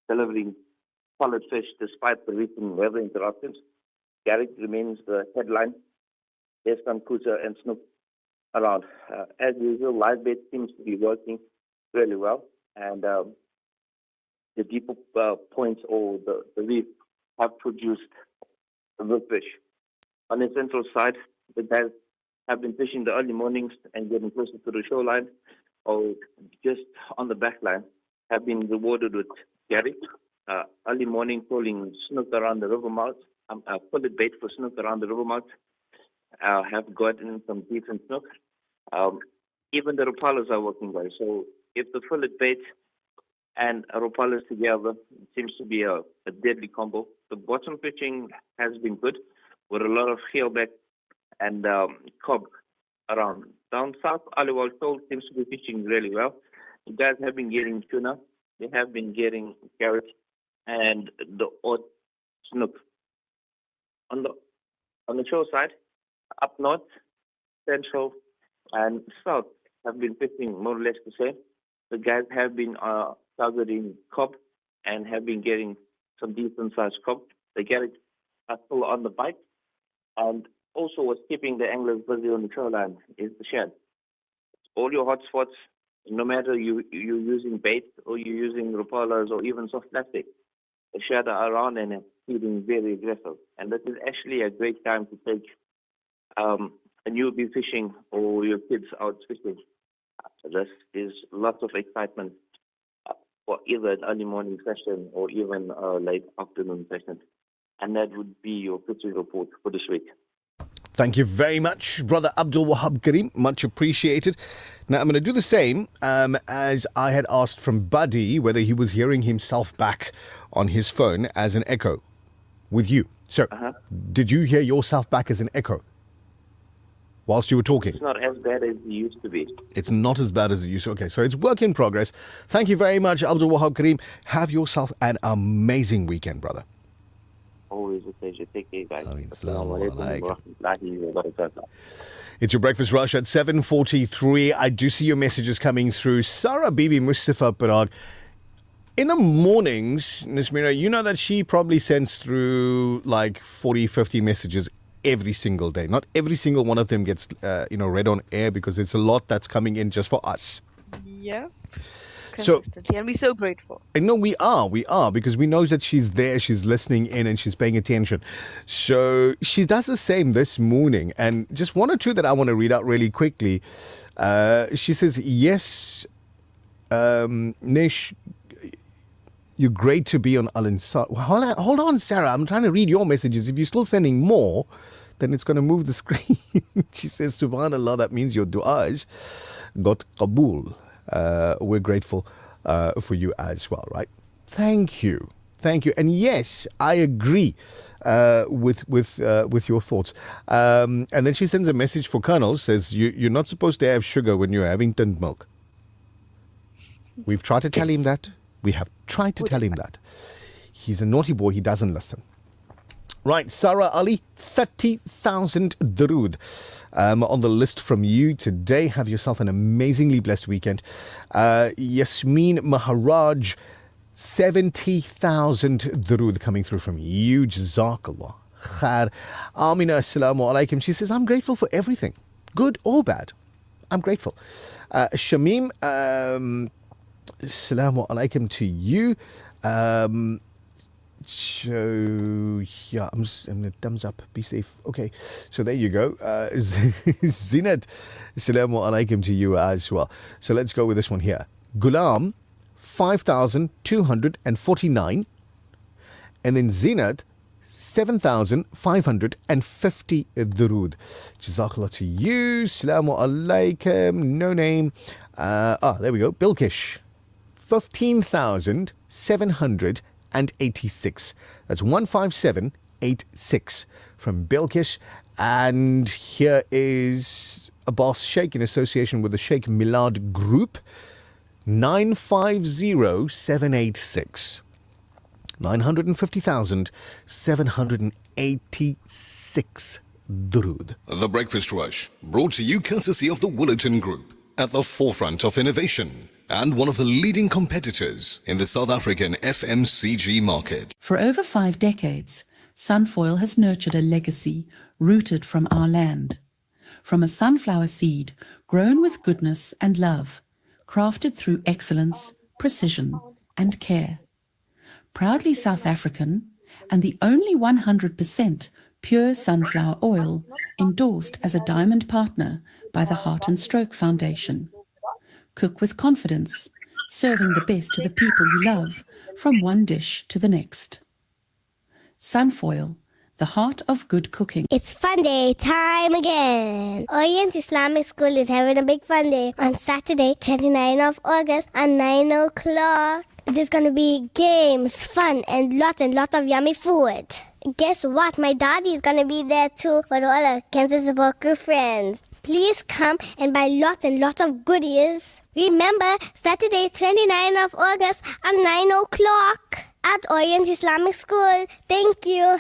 delivering solid fish despite the recent weather interruptions. Garrick remains the headline. There's some kuta and snook around. As usual, live bait seems to be working really well, and the deeper points or the reef have produced the fish. On the central side, the guys have been fishing the early mornings and getting closer to the shoreline, or just on the back line, have been rewarded with garrick. Early morning pulling snook around the river mouth. Fullet bait for snook around the river mouth. Have gotten some decent snook. Even the ropalas are working well. So if the fillet bait and ropalas together, it seems to be a deadly combo. The bottom fishing has been good with a lot of keelback and cob around. Down south, Aliwal Shoal seems to be fishing really well. The guys have been getting tuna. They have been getting carrot and the odd snook. On the shore side, up north, central, and south have been fishing more or less the same. The guys have been targeting cob and have been getting some decent sized cob. The garrick are still on the bite. And also what's keeping the anglers busy on the shoreline is the shad. All your hot spots, no matter you're using bait or you're using ropalas or even soft plastic, the shad are around and feeding very aggressive. And this is actually a great time to take a newbie fishing or your kids out fishing. This is lots of excitement for either an early morning session or even a late afternoon session. And that would be your fishing report for this week. Thank you very much, Brother Abdul Wahab Karim. Much appreciated. Now, I'm going to do the same as I had asked from Buddy, whether he was hearing himself back on his phone as an echo with you. So, did you hear yourself back as an echo whilst you were talking? It's not as bad as it used to be. It's not as bad as it used to be. Okay, so it's work in progress. Thank you very much, Abdul Wahab Karim. Have yourself an amazing weekend, brother. Always a pleasure. Take care, guys. It's your breakfast rush at 7:43. I do see your messages coming through. Sarah Bibi Mustafa Parag. In the mornings, Nazmeera, you know that she probably sends through like 40, 50 messages every single day. Not every single one of them gets read on air because it's a lot that's coming in just for us. Yeah. Consistently, and we're so grateful. And no, we are, because we know that she's there, she's listening in, and she's paying attention. So she does the same this morning, and just one or two that I want to read out really quickly. She says, yes, Nish, you're great to be on Al Ansar. Well, hold on, Sarah, I'm trying to read your messages. If you're still sending more, then it's going to move the screen. She says, subhanallah, that means your du'as got qabul. We're grateful for you as well, right? Thank you. And yes, I agree with your thoughts. And then she sends a message for Colonel, says you're not supposed to have sugar when you're having tint milk. We've tried to tell him that. We have tried to tell him that. He's a naughty boy. He doesn't listen. Right, Sarah Ali, 30,000 Darood on the list from you today. Have yourself an amazingly blessed weekend. Yasmeen Maharaj, 70,000 Darood coming through from you. Jazakallah khair. Amina, assalamu alaikum. She says, I'm grateful for everything, good or bad. I'm grateful. Shamim, assalamu alaikum to you. So, yeah, I'm a thumbs up. Be safe. Okay, so there you go. Zinat, assalamu alaikum to you as well. So let's go with this one here. Gulam, 5,249. And then Zinat, 7,550 Darood. Jazakallah to you. Assalamu alaikum. No name. There we go. Bilkish, 15,786. That's 15786 from Bilkish. And here is Abbas Sheikh in association with the Sheikh Milad Group. 950,786. 950,786 Darood. The Breakfast Rush, brought to you courtesy of the Woolerton Group, at the forefront of innovation and one of the leading competitors in the South African FMCG market. For over 5 decades, Sunfoil has nurtured a legacy rooted from our land. From a sunflower seed grown with goodness and love, crafted through excellence, precision, and care. Proudly South African, and the only 100% pure sunflower oil endorsed as a diamond partner by the Heart and Stroke Foundation. Cook with confidence, serving the best to the people you love, from one dish to the next. Sunfoil, the heart of good cooking. It's fun day time again. Orient Islamic School is having a big fun day on Saturday, 29th of August at 9 o'clock. There's going to be games, fun, and lot of yummy food. Guess what? My daddy is going to be there too for all our Cancer Support Group friends. Please come and buy lot of goodies. Remember, Saturday, 29th of August at 9 o'clock at Orient Islamic School. Thank you.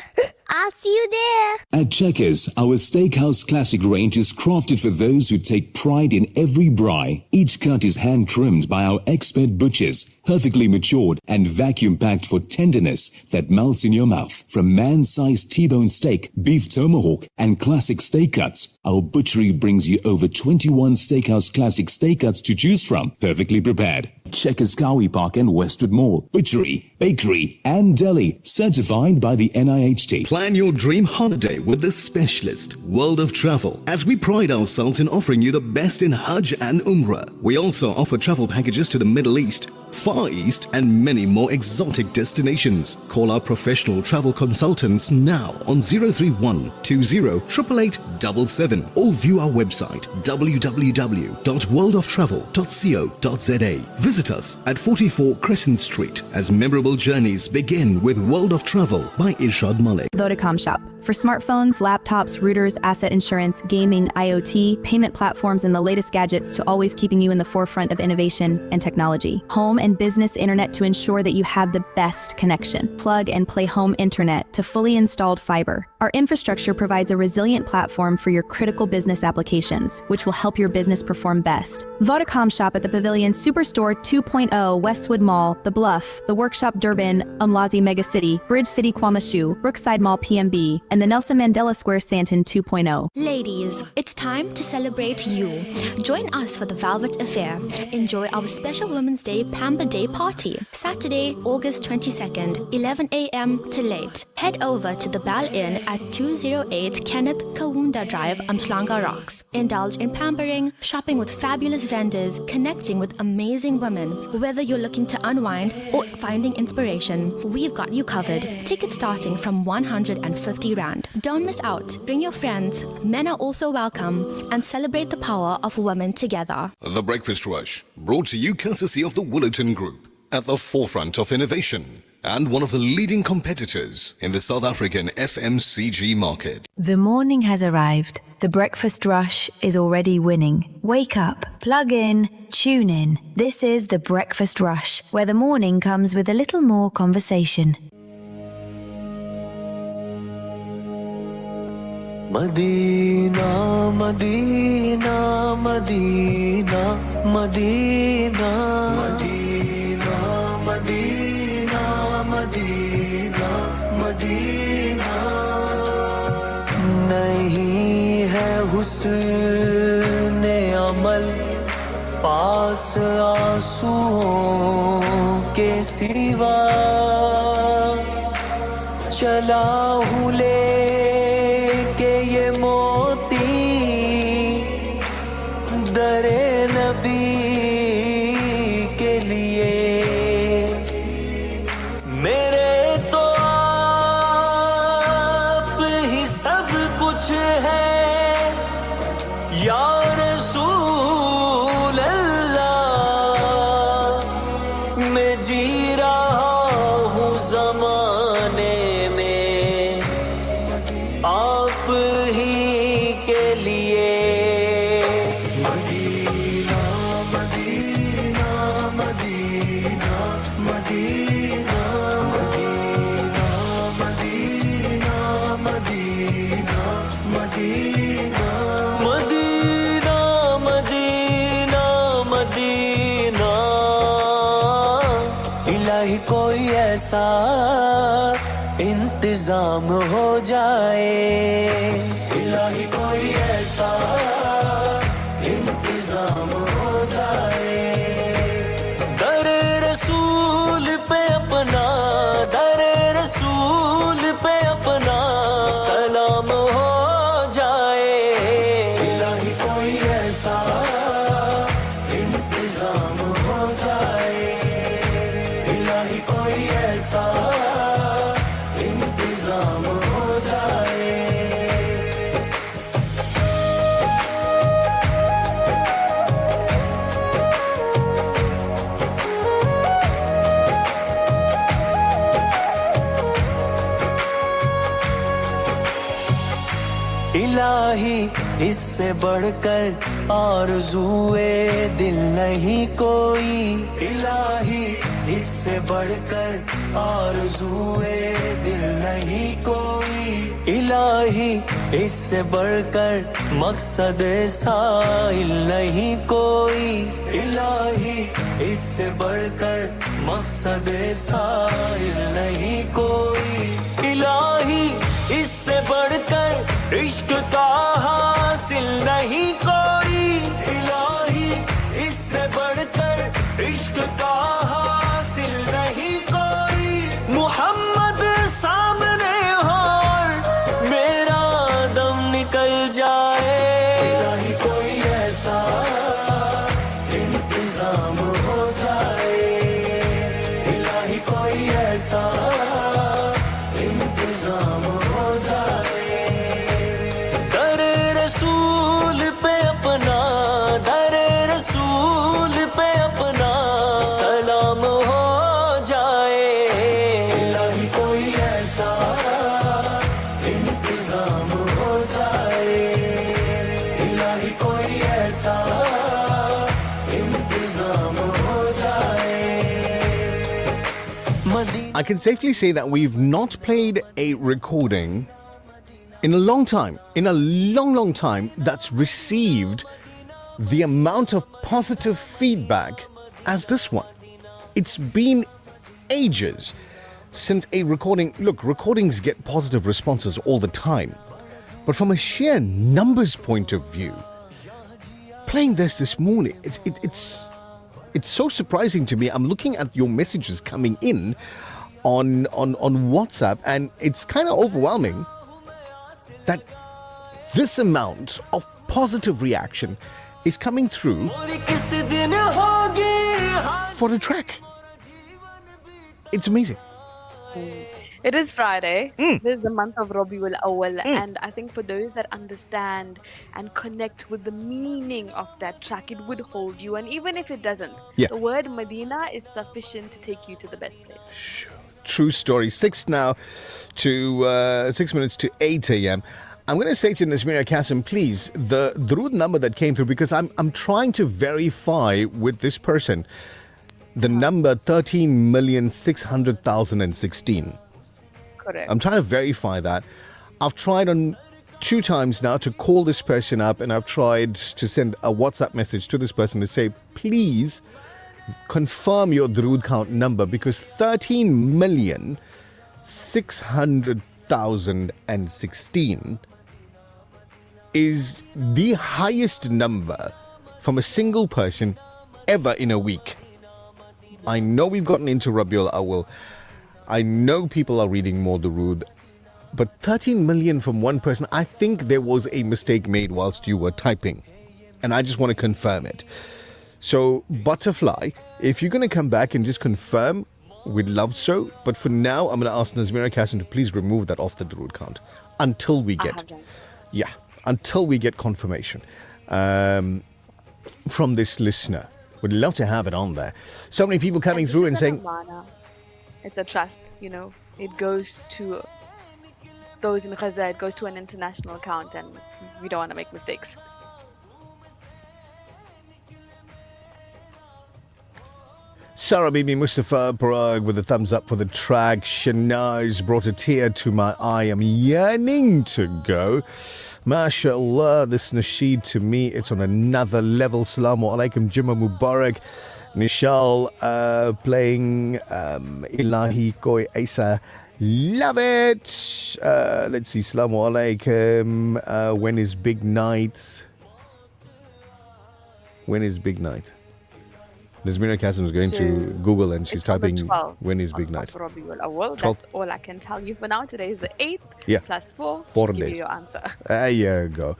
I'll see you there. At Checkers, our Steakhouse Classic range is crafted for those who take pride in every braai. Each cut is hand-trimmed by our expert butchers, perfectly matured and vacuum-packed for tenderness that melts in your mouth. From man-sized T-bone steak, beef tomahawk, and classic steak cuts, our butchery brings you over 21 Steakhouse Classic steak cuts to choose from, perfectly prepared. Checkers Cowie Park and Westwood Mall. Butchery, bakery, and deli, certified by the NIHT. Plan your dream holiday with the specialist, World of Travel, as we pride ourselves in offering you the best in Hajj and Umrah. We also offer travel packages to the Middle East, Far East, and many more exotic destinations. Call our professional travel consultants now on 031 20 8877 or view our website www.worldoftravel.co.za. Visit us at 44 Crescent Street as memorable journeys begin with World of Travel by Irshad Malik. Vodacom Shop. For smartphones, laptops, routers, asset insurance, gaming, IoT, payment platforms, and the latest gadgets to always keeping you in the forefront of innovation and technology. Home and business internet to ensure that you have the best connection. Plug and play home internet to fully installed fiber. Our infrastructure provides a resilient platform for your critical business applications, which will help your business perform best. Vodacom Shop at the Pavilion Superstore 2.0, Westwood Mall, The Bluff, The Workshop Durban, Umlazi Mega City, Bridge City Kwamashu, Brookside Mall PMB, and the Nelson Mandela Square Santon 2.0. Ladies, it's time to celebrate you. Join us for the Velvet Affair. Enjoy our special Women's Day Pamper Day party. Saturday, August 22nd, 11 a.m. to late. Head over to the Bell Inn at 208 Kenneth Kawunda Drive, Umhlanga Rocks. Indulge in pampering, shopping with fabulous vendors, connecting with amazing women. Whether you're looking to unwind or finding inspiration, we've got you covered. Tickets starting from 150 Rand. Don't miss out. Bring your friends. Men are also welcome, and celebrate the power of women together. The Breakfast Rush, brought to you courtesy of the Woolerton Group, at the forefront of innovation and one of the leading competitors in the South African FMCG market. The morning has arrived. The breakfast rush is already winning. Wake up, plug in, tune in. This is The Breakfast Rush, where the morning comes with a little more conversation. Madina, Madina, Madina, Madina, Madina, Madina, Madina, Madina. नहीं है हुस्न अमल पास आंसुओं के सिवा चला हूँ लेके ये मोती दरे नबी के लिए मेरे तो आप ही सब कुछ है या रसूल अल्लाह मैं जी रहा हूँ ज़माने में आप ही के लिए Medina Medina Medina Medina Medina Medina Medina Medina Medina Medina इलाही कोई ऐसा इंतजाम हो जाए इलाही कोई ऐसा इंतजाम हो जाए दर रसूल पे अपना दर रसूल पे अपना सलाम हो जाए इलाही कोई ऐसा इंतजाम हो जाए इलाही कोई ऐसा इंतजाम हो जाए इलाही इससे बढ़कर आरज़ूए दिल नहीं कोई इलाही इससे बढ़कर आरज़ूए दिल नहीं कोई इलाही इससे बढ़कर मकसद साइल नहीं कोई इलाही इससे बढ़कर मकसद साइल नहीं कोई इलाही इससे बढ़कर इश्क का हासिल नहीं कोई इलाही इससे बढ़कर इश्क का हासिल नहीं कोई मुहम्मद सामने हो और मेरा दम निकल जाए इलाही कोई ऐसा इंतजाम हो जाए इलाही कोई ऐसा इंतजाम हो जाए दर रसूल पे अपना दर रसूल पे अपना सलाम हो जाए इलाही कोई ऐसा इंतजाम हो जाए इलाही कोई ऐसा इंतजाम हो जाए I can safely say that we've not played a recording in a long time, that's received the amount of positive feedback as this one. It's been ages since a recording. Look, recordings get positive responses all the time, but from a sheer numbers point of view, playing this morning, it's so surprising to me. I'm looking at your messages coming in on WhatsApp, and it's kind of overwhelming that this amount of positive reaction is coming through for a track. It's amazing. It is Friday. This is the month of Rabiul Awal, and I think for those that understand and connect with the meaning of that track, it would hold you. And even if it doesn't, Yeah. the word Medina is sufficient to take you to the best place. True story. 6 minutes to 8 a.m. I'm going to say to Nazmeera Cassim, please, the Drood number that came through, because I'm trying to verify with this person the number 13,600,016. Correct. I'm trying to verify that. I've tried on 2 times now to call this person up, and I've tried to send a WhatsApp message to this person to say, please confirm your Drood count number, because 13,600,016 is the highest number from a single person ever in a week. I know we've gotten into Rabiul Awal. I know people are reading more Durood, but 13 million from one person, I think there was a mistake made whilst you were typing. And I just want to confirm it. So, Butterfly, if you're going to come back and just confirm, we'd love so. But for now, I'm going to ask Nazmeera Cassim to please remove that off the Durood count until we get, until we get confirmation from this listener. We'd love to have it on there. So many people coming through and saying, it's a trust, you know. It goes to those in Gaza, it goes to an international account, and we don't want to make mistakes. Sarah Bibi Mustafa Parag with a thumbs up for the track. Shanaz brought a tear to my eye. I'm yearning to go. MashaAllah, this nasheed to me, it's on another level. Salamu alaikum, Jumma Mubarak. Nichal playing Ilahi Koi Aisa. Love it. Let's see. Salamu alaikum. When is big night? When is big night? Nazmeera Cassim is going to Google and she's typing when is big night. That's all I can tell you for now. Today is the 8th. Yeah. Plus 4. 4 Give days. you your answer. There you go.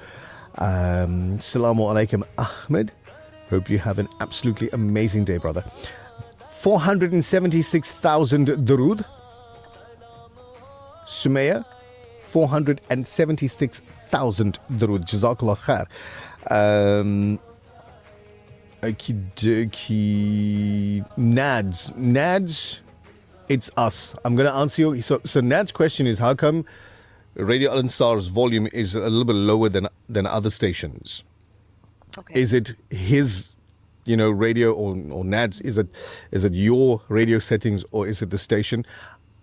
Salamu alaikum, Ahmed. Hope you have an absolutely amazing day, brother. 476,000 Durood. Sumaya, 476,000 Durood. Jazakallah khair. Okie dokie. Nads, it's us. I'm going to answer you. So Nad's question is, how come Radio Al Ansar's volume is a little bit lower than other stations? Okay. Is it his, radio or Nad's? Is it your radio settings or is it the station?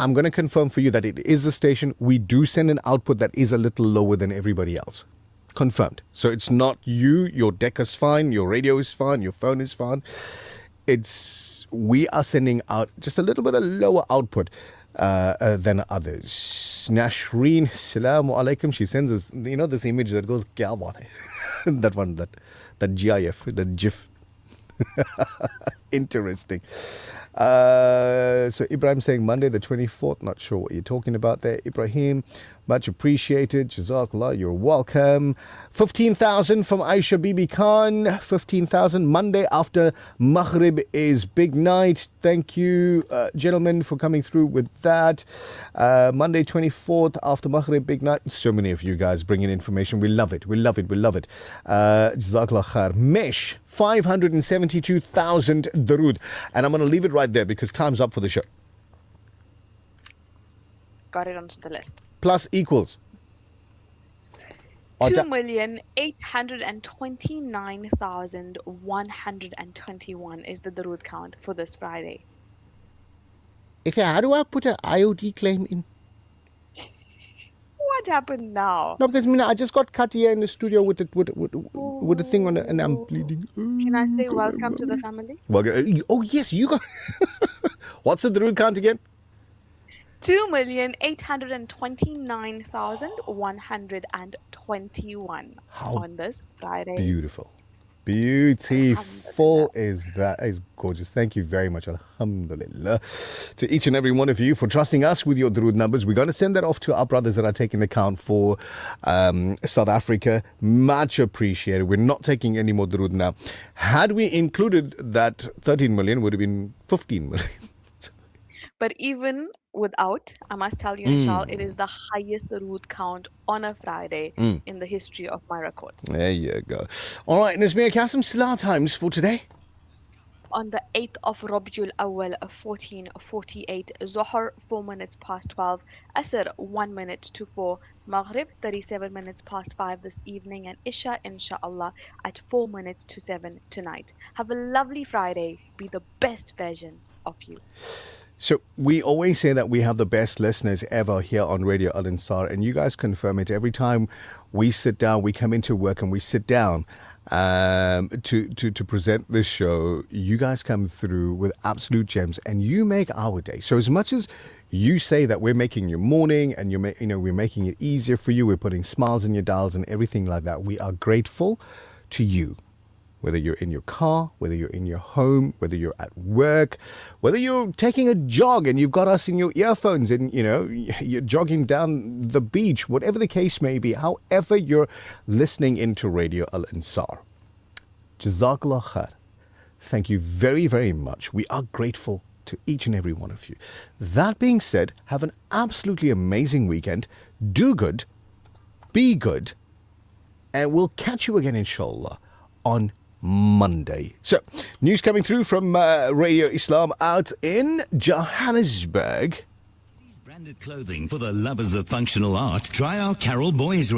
I'm going to confirm for you that it is the station. We do send an output that is a little lower than everybody else. Confirmed. So it's not you, your deck is fine, your radio is fine, your phone is fine. We are sending out just a little bit of lower output than others. Nashreen, Salamu alaikum. She sends us, this image that goes, kya baat hai? That one, that GIF, that GIF. Interesting. So Ibrahim saying Monday the 24th. Not sure what you're talking about there, Ibrahim. Much appreciated. Jazakallah, you're welcome. 15,000 from Aisha Bibi Khan. 15,000. Monday after Maghrib is big night. Thank you, gentlemen, for coming through with that. Monday 24th after Maghrib, big night. So many of you guys bringing information. We love it. We love it. We love it. Jazakallah khair. Mesh, 572,000 Durood. And I'm going to leave it right there because time's up for the show. Got it onto the list. Plus equals 2,829,121 is the Durood count for this Friday. How do I put an IoT claim in? What happened now? No, because I just got cut here in the studio with the thing on it, and I'm bleeding. Can I say welcome to the family? Welcome. Oh yes, you got. What's the Durood count again? 2,829,121 on this Friday. Beautiful. Beautiful is gorgeous. Thank you very much. Alhamdulillah. To each and every one of you for trusting us with your Durood numbers. We're going to send that off to our brothers that are taking the count for South Africa. Much appreciated. We're not taking any more Durood now. Had we included that 13 million, would have been 15 million. But even without, I must tell you, Nichal, it is the highest root count on a Friday in the history of my records. There you go. All right, Nazmeera Cassim, Salah times for today. On the 8th of Rabiul Awal 1448, Zohar 4 minutes past 12, Asr 1 minute to 4, Maghrib 37 minutes past 5 this evening, and Isha inshallah at 4 minutes to 7 tonight. Have a lovely Friday. Be the best version of you. So we always say that we have the best listeners ever here on Radio Al Ansar, and you guys confirm it every time we sit down. We come into work and we sit down to present this show. You guys come through with absolute gems, and you make our day. So as much as you say that we're making your morning, and we're making it easier for you, we're putting smiles in your dials and everything like that, we are grateful to you. Whether you're in your car, whether you're in your home, whether you're at work, whether you're taking a jog and you've got us in your earphones and, you're jogging down the beach, whatever the case may be, however you're listening into Radio Al Ansar. Jazakallah khair. Thank you very, very much. We are grateful to each and every one of you. That being said, have an absolutely amazing weekend. Do good, be good, and we'll catch you again, inshallah, on Monday. So, news coming through from Radio Islam out in Johannesburg. Branded clothing for the lovers of functional art. Try our Carol Boys